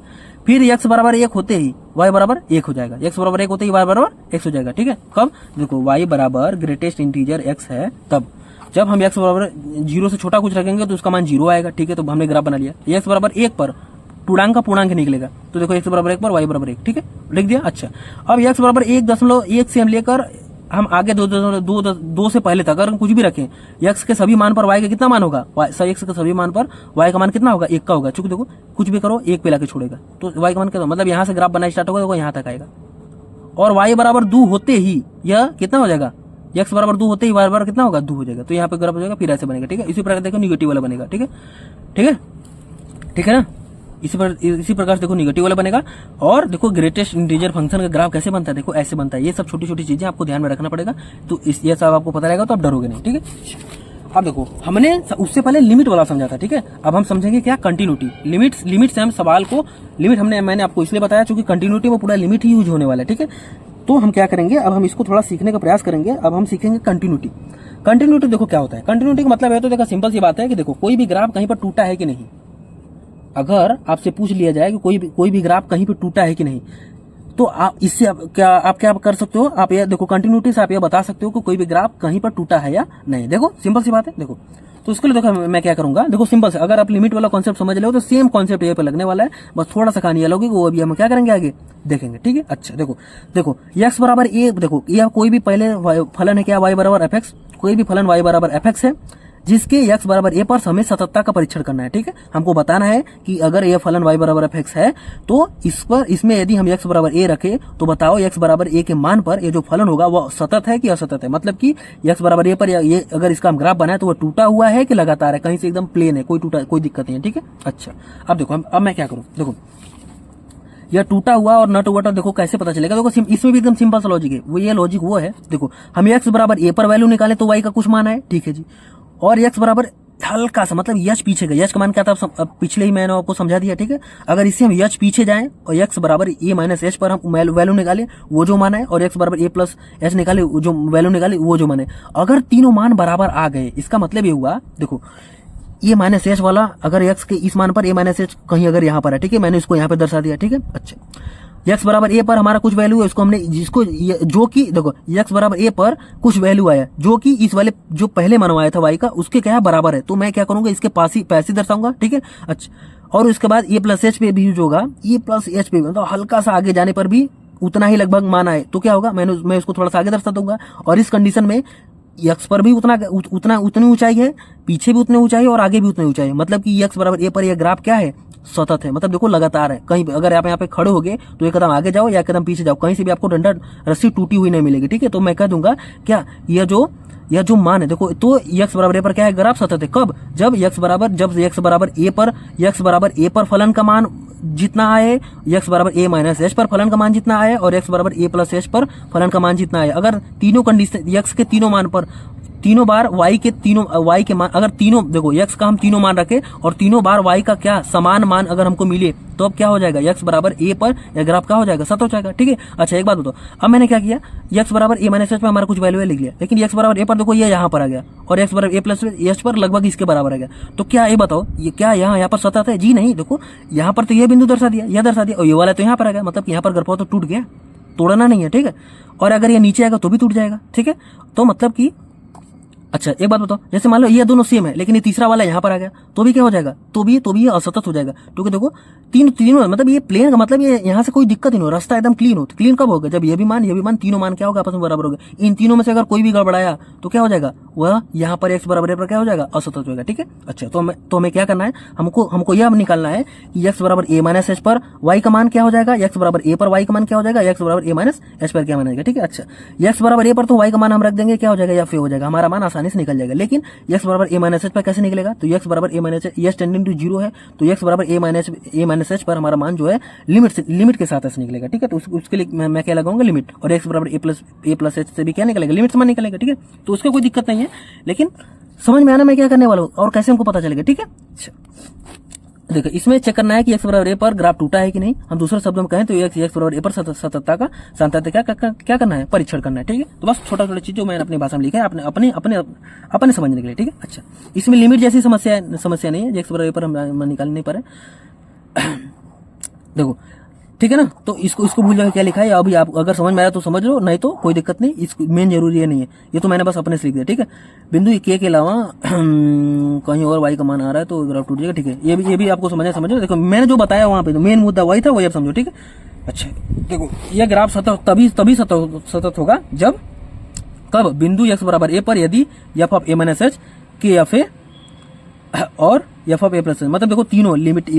फिर x बराबर 1 होते ही y बराबर 1 हो जाएगा। x बराबर 1 होते ही y बराबर x हो जाएगा। ठीक है, कब, देखो y बराबर ग्रेटेस्ट इंटीजर x है तब, जब हम x बराबर 0 से छोटा कुछ रखेंगे तो उसका मान 0 आएगा। ठीक है, तो हमने ग्राफ बना लिया। x बराबर 1 पर पूर्णांक का पूर्णांक निकलेगा, तो देखो x बराबर 1 पर y बराबर 1। ठीक है, लिख दिया। अच्छा, अब x बराबर 1.1 से हम लेकर हम आगे 2 से पहले तक अगर हम कुछ भी रखें, x के सभी मान पर y का कितना मान होगा, x के सभी मान पर y का मान कितना होगा, 1 का होगा। चूंकि देखो कुछ भी करो 1 पे लाके छोड़ेगा, तो y का मान कितना, मतलब यहाँ से ग्राफ बनना स्टार्ट होगा, देखो यहाँ तक आएगा। और y बराबर 2 होते ही यह कितना हो जाएगा, x बराबर 2 होते ही y बराबर कितना होगा, 2 हो जाएगा। तो यहाँ पे ग्राफ हो जाएगा, फिर ऐसे बनेगा। ठीक है, इसी प्रकार देखो निगेटिव वाला बनेगा। ठीक है, ठीक है, ठीक है ना, इसी प्रकार से देखो निगेटिव वाला बनेगा। और देखो ग्रेटेस्ट इंटीजर फंक्शन का ग्राफ कैसे बनता है, देखो ऐसे बनता है। ये सब छोटी छोटी चीजें आपको ध्यान में रखना पड़ेगा, तो ये सब आपको पता रहेगा तो आप डरोगे नहीं। ठीक है, अब देखो हमने उससे पहले लिमिट वाला समझा था। ठीक है, अब हम समझेंगे क्या, कंटिन्यूटी। लिमिट से हम सवाल को, लिमिट मैंने आपको इसलिए बताया क्योंकि कंटिन्यूटी में पूरा लिमिट ही यूज होने वाला है। ठीक है, तो हम क्या करेंगे, अब हम इसको थोड़ा सीखने का प्रयास करेंगे। अब हम सीखेंगे कंटिन्यूटी। कंटिन्यूटी देखो क्या होता है, कंटिन्यूटी का मतलब है, तो देखो सिंपल सी बात है कि देखो कोई भी ग्राफ कहीं पर टूटा है कि नहीं। अगर आपसे पूछ लिया जाए कि कोई भी ग्राफ कहीं पे टूटा है कि नहीं, तो आप इससे आप क्या कर सकते हो, आप ये देखो कंटिन्यूटी से आप ये बता सकते हो कि कोई भी ग्राफ कहीं पर टूटा है या नहीं। देखो सिंपल सी बात है। देखो तो इसके लिए देखो मैं क्या करूंगा, देखो सिंपल से अगर आप लिमिट वाला कॉन्सेप्ट समझ लो तो सेम कॉन्सेप्ट ये पे लगने वाला है, बस थोड़ा सा कहानी अलग होगी, वो अभी हम क्या करेंगे आगे देखेंगे। ठीक है, अच्छा देखो x बराबर a, देखो यह कोई भी पहले फलन है क्या, y बराबर fx, कोई भी फलन y बराबर fx है जिसके x बराबर a पर हमें सततता का परीक्षण करना है। ठीक है, हमको बताना है कि अगर यह फलन y बराबर fx है तो इसमें यदि हम x बराबर a रखे तो बताओ x बराबर a के मान पर ये जो फलन होगा वो सतत है कि असतत है। मतलब कि x बराबर a पर ये अगर इसका हम ग्राफ बनाए तो वो टूटा हुआ है कि लगातार है, कहीं से एकदम प्लेन है, कोई दिक्कत नहीं है। ठीक है, अच्छा अब देखो अब मैं क्या करूँ, देखो यह टूटा हुआ और नट हुआ, देखो कैसे पता चलेगा। देखो इसमें भी एकदम सिंपल सा लॉजिक है, वो ये लॉजिक वो है, देखो हम x बराबर a पर वैल्यू निकाले तो y का कुछ मान है। ठीक है जी, और x बराबर हल्का सा, मतलब यच पीछे गए, यच का मान क्या था अब पिछले ही मैंने आपको समझा दिया। ठीक है, अगर इससे हम यच पीछे जाएं और x बराबर a माइनस एच पर हम वैल्यू निकाले वो जो मान है, और x बराबर a प्लस एच निकाले जो वैल्यू निकाले वो जो मान है, अगर तीनों मान बराबर आ गए, इसका मतलब ये हुआ, देखो a माइनस एच वाला अगर x के इस मान पर a माइनस एच कहीं अगर यहाँ पर है, ठीक है, मैंने इसको यहाँ पे दर्शा दिया। ठीक है, अच्छा x बराबर a पर हमारा कुछ वैल्यू है, इसको हमने जिसको जो कि देखो x बराबर a पर कुछ वैल्यू आया जो कि इस वाले जो पहले मनवाया था y का उसके क्या है बराबर है, तो मैं क्या करूंगा इसके पास ही पैसे दर्शाऊंगा। ठीक है, अच्छा और उसके बाद a प्लस एच पे भी यूज होगा, ए प्लस एच पे मतलब हल्का सा आगे जाने पर भी उतना ही लगभग मान आए तो क्या होगा, मैं उसको थोड़ा सा आगे दर्शा दूंगा। और इस कंडीशन में x पर भी उतनी ऊंचाई है, पीछे भी उतनी ऊंचाई है और आगे भी उतनी ऊंचाई है, मतलब कि x बराबर a पर यह ग्राफ क्या है, सतत है। मतलब देखो लगातार है, कहीं अगर आप यहाँ पे खड़े होगे तो एक कदम आगे जाओ या एक कदम पीछे जाओ, कहीं से भी आपको डंडा रस्सी टूटी हुई नहीं मिलेगी। ठीक है, तो मैं कह दूंगा क्या यह जो मान है, देखो तो x बराबर a पर क्या है, ग्राफ सतत है। कब, जब x बराबर a पर फलन का मान जितना आए, x बराबर a माइनस एच पर फलन का मान जितना आए और x बराबर a प्लस एच पर फलन का मान जितना आए। अगर तीनों कंडीशन x के तीनों मान पर तीनों बार y के मान, अगर तीनों देखो x का हम तीनों मान रखे और तीनों बार y का क्या समान मान अगर हमको मिले तो अब क्या हो जाएगा, x बराबर a पर यह ग्राफ क्या हो जाएगा, सत हो जाएगा। ठीक है, अच्छा एक बात बताओ, अब मैंने क्या किया, x बराबर a माइनस एच पर हमारा कुछ वैल्यू लिख लिया, लेकिन x बराबर a पर देखो ये यहाँ पर आ गया और x बराबर a प्लस एच पर लगभग इसके बराबर आ गया। तो क्या ये बताओ ये क्या यहाँ पर सतत है, जी नहीं। देखो यहाँ पर तो ये बिंदु दर्शा दिया, यह दर्शा दिया और ये वाला तो यहाँ पर आ गया, मतलब यहाँ पर ग्राफ तो टूट गया, तोड़ना नहीं है। ठीक है, और अगर ये नीचे आएगा तो भी टूट जाएगा। ठीक है, तो मतलब कि अच्छा एक बात बताओ, जैसे मान लो ये दोनों सेम है लेकिन ये तीसरा वाला यहाँ पर आ गया तो भी क्या हो जाएगा, तो भी ये असतत हो जाएगा, क्योंकि देखो तीनों मतलब ये प्लेन का मतलब ये यहाँ से कोई दिक्कत नहीं हो, रास्ता एकदम क्लीन हो। तो क्लीन कब होगा, जब ये भी मान तीनों मान क्या होगा, आपस में बराबर होगा। इन तीनों में से अगर कोई भी गड़बड़ाया तो क्या हो जाएगा, वह यहाँ पर x बराबर a पर क्या हो जाएगा, असतत हो जाएगा। ठीक है, अच्छा तो हमें क्या करना है, हमको यह निकालना है कि x बराबर a माइनस एच पर y का मान क्या हो जाएगा, x बराबर a पर y का मान क्या हो जाएगा, x बराबर a माइनस एच पर क्या मान आएगा। ठीक है, अच्छा x बराबर a पर तो y का मान हम रख देंगे, क्या हो जाएगा, f हो जाएगा, हमारा मान आसानी से निकल जाएगा। लेकिन x बराबर a माइनस एच पर कैसे निकलेगा, तो x बराबर a minus H tending to zero है, तो x बराबर a माइनस एच पर हमारा मान जो है लिमिट के साथ ऐसे निकलेगा। ठीक है, तो उसके लिए मैं क्या लगाऊंगा, लिमिट, और x बराबर a प्लस एच से भी क्या निकलेगा, लिमिट से मान निकलेगा। ठीक है, तो उसका कोई दिक्कत नहीं है, लेकिन समझ में आना मैं क्या करने वाला हूँ और कैसे हमको पता चलेगा। ठीक है, अच्छा देखो इसमें चेक करना है कि x बराबर a पर ग्राफ टूटा है कि नहीं। हम दूसरे शब्दों में कहें तो x बराबर a पर सततता का सांतत्य क्या करना है, परीक्षण करना है। ठीक है, तो बस छोटा छोटा चीज जो मैंने अपनी भाषा में लिखा है अपने समझने के लिए। ठीक है, अच्छा इसमें लिमिट जैसी समस्या नहीं है, x बराबर a पर हम निकाल नहीं पा रहे। देखो ठीक है ना, तो इसको भूल जाकर क्या लिखा है, अभी आप अगर समझ में आया तो समझ लो, नहीं तो कोई दिक्कत नहीं, इसको मेन जरूरी है नहीं है, ये तो मैंने बस अपने से लिख दिया। ठीक है, बिंदु के अलावा कहीं और y का मान आ रहा है तो ग्राफ टूट जाएगा। ठीक है, ये भी आपको समझो। देखो मैंने जो बताया वहां पे तो मेन मुद्दा वही था, वही आप समझो। ठीक है, अच्छा देखो यह ग्राफ तभी सतत होगा जब कब बिंदु x बराबर a पर यदि f of a minus H के एफ ए और एफ ऑफ ए प्लस, मतलब देखो तीनों limit,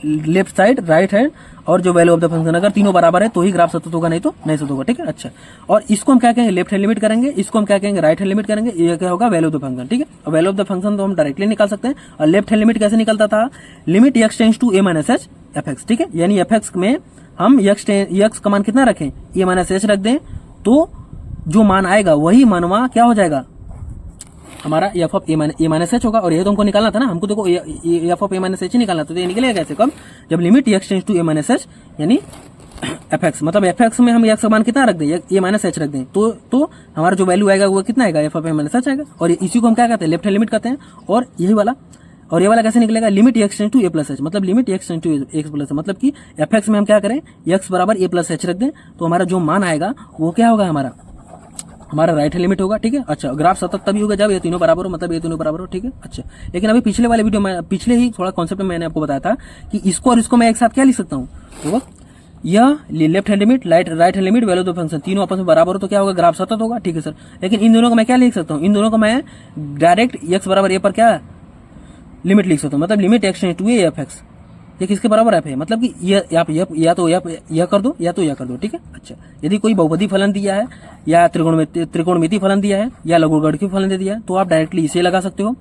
left side, right hand और जो वैल्यू ऑफ द फंक्शन, अगर तीनों बराबर है तो ही ग्राफ सतत होगा, नहीं तो नहीं सतत होगा। ठीक है, अच्छा और इसको हम क्या कहेंगे, लेफ्ट हैंड लिमिट करेंगे, इसको हम क्या कहेंगे, राइट हैंड लिमिट करेंगे, ये क्या होगा, वैल्यू ऑफ द फंक्शन। ठीक है, और वैल्यू ऑफ द फंक्शन तो हम डायरेक्टली निकाल सकते हैं, और लेफ्ट हैंड लिमिट कैसे निकलता था, limit x tends to a minus H F X. ठीक है, यानी एफ एक्स में हम x का मान कितना रखें, a माइनस एच रख दें, तो जो मान आएगा वही मानवा क्या हो जाएगा, हमारा F of A minus H होगा। और ये तो हमको निकालना था ना, हमको देखो F of A minus H ही निकालना था, तो ये निकलेगा कैसे, कब, जब limit x tends to A minus H, यानी एफ एक्स, मतलब एफ एक्स में हम x का मान कितना रख दें, ए माइनस एच रख दें, तो हमारा जो वैल्यू आएगा वो कितना आएगा, F of A minus H आएगा। और इसी को हम क्या कहते हैं, लेफ्ट हैंड लिमिट कहते हैं। और यही वाला, और ये वाला कैसे निकलेगा, limit x tends to A plus H, मतलब limit x tends to X plus, मतलब कि एफ एक्स में हम क्या करें, x बराबर ए प्लस एच रख दें, तो हमारा जो मान आएगा वो क्या होगा, हमारा राइट हैंड लिमिट होगा। ठीक है, अच्छा ग्राफ सतत तभी होगा जब ये तीनों बराबर हो, मतलब ये तीनों बराबर हो। ठीक है, अच्छा लेकिन अभी पिछले वाले वीडियो में, पिछले ही थोड़ा कॉन्सेप्ट में मैंने आपको बताया था कि इसको और इसको मैं एक साथ क्या लिख सकता हूँ, तो यह left hand limit, right hand limit, value of the function, तीनों आपस में बराबर हो तो क्या होगा, ग्राफ सतत होगा। ठीक है सर, लेकिन इन दोनों को मैं क्या लिख सकता हूँ, इन दोनों को मैं डायरेक्ट x बराबर a पर क्या लिमिट लिख सकता हूँ, मतलब limit x tends to a F X, ये किसके बराबर है, मतलब कि या तो यह कर दो या तो यह कर दो। ठीक है, अच्छा यदि कोई बहुपदी फलन दिया है या त्रिकोणमिति फलन दिया है या लघुगणकीय फलन दे दिया है तो आप डायरेक्टली इसे लगा सकते हो,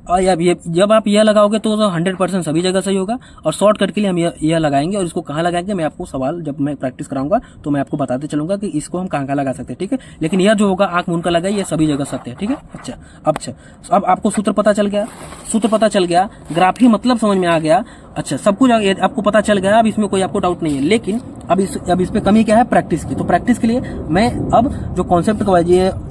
और जब आप यह लगाओगे तो 100% सभी जगह सही होगा। और शॉर्टकट के लिए हम यह लगाएंगे, और इसको कहाँ लगाएंगे मैं आपको सवाल जब मैं प्रैक्टिस कराऊंगा तो मैं आपको बताते चलूंगा कि इसको हम कहाँ लगा सकते हैं। ठीक है, लेकिन यह जो होगा आंख मूंद का लगाए, ये सभी जगह सत्य है। ठीक है, अच्छा अब आपको सूत्र पता चल गया, ग्राफ ही मतलब समझ में आ गया। अच्छा सब कुछ आपको पता चल गया, अब इसमें कोई आपको डाउट नहीं है। लेकिन अब इस पे कमी क्या है, प्रैक्टिस की। तो प्रैक्टिस के लिए मैं अब जो कॉन्सेप्ट का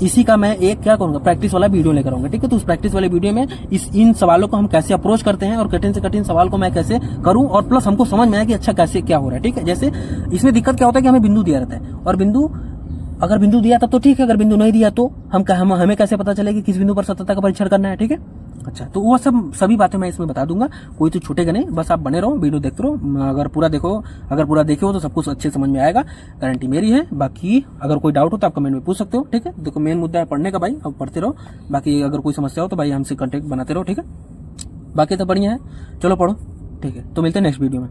इसी का मैं एक क्या करूंगा, प्रैक्टिस वाला वीडियो लेकर आऊंगा। ठीक है, तो उस प्रैक्टिस वाले वीडियो में इन सवालों को हम कैसे अप्रोच करते हैं और कठिन से कठिन सवाल को मैं कैसे करूं, और प्लस हमको समझ में आया कि अच्छा कैसे क्या हो रहा है। ठीक है, जैसे इसमें दिक्कत क्या होता है कि हमें बिंदु दिया रहता है, और अगर बिंदु दिया तब तो ठीक है, अगर बिंदु नहीं दिया तो हमें कैसे पता चलेगा कि किस बिंदु पर सततता का परीक्षण करना है। ठीक है, अच्छा तो वो सभी बातें मैं इसमें बता दूंगा, कोई तो छूटेगा नहीं, बस आप बने रहो, वीडियो देखते रहो। अगर पूरा देखे हो तो सब कुछ अच्छे समझ में आएगा, गारंटी मेरी है। बाकी अगर कोई डाउट हो तो आप कमेंट में पूछ सकते हो। ठीक है, देखो मेन मुद्दा है पढ़ने का भाई, अब पढ़ते रहो। बाकी अगर कोई समस्या हो तो भाई हमसे कॉन्टेक्ट बनाते रहो। ठीक है, बाकी तो बढ़िया है, चलो पढ़ो। ठीक है, तो मिलते हैं नेक्स्ट वीडियो में।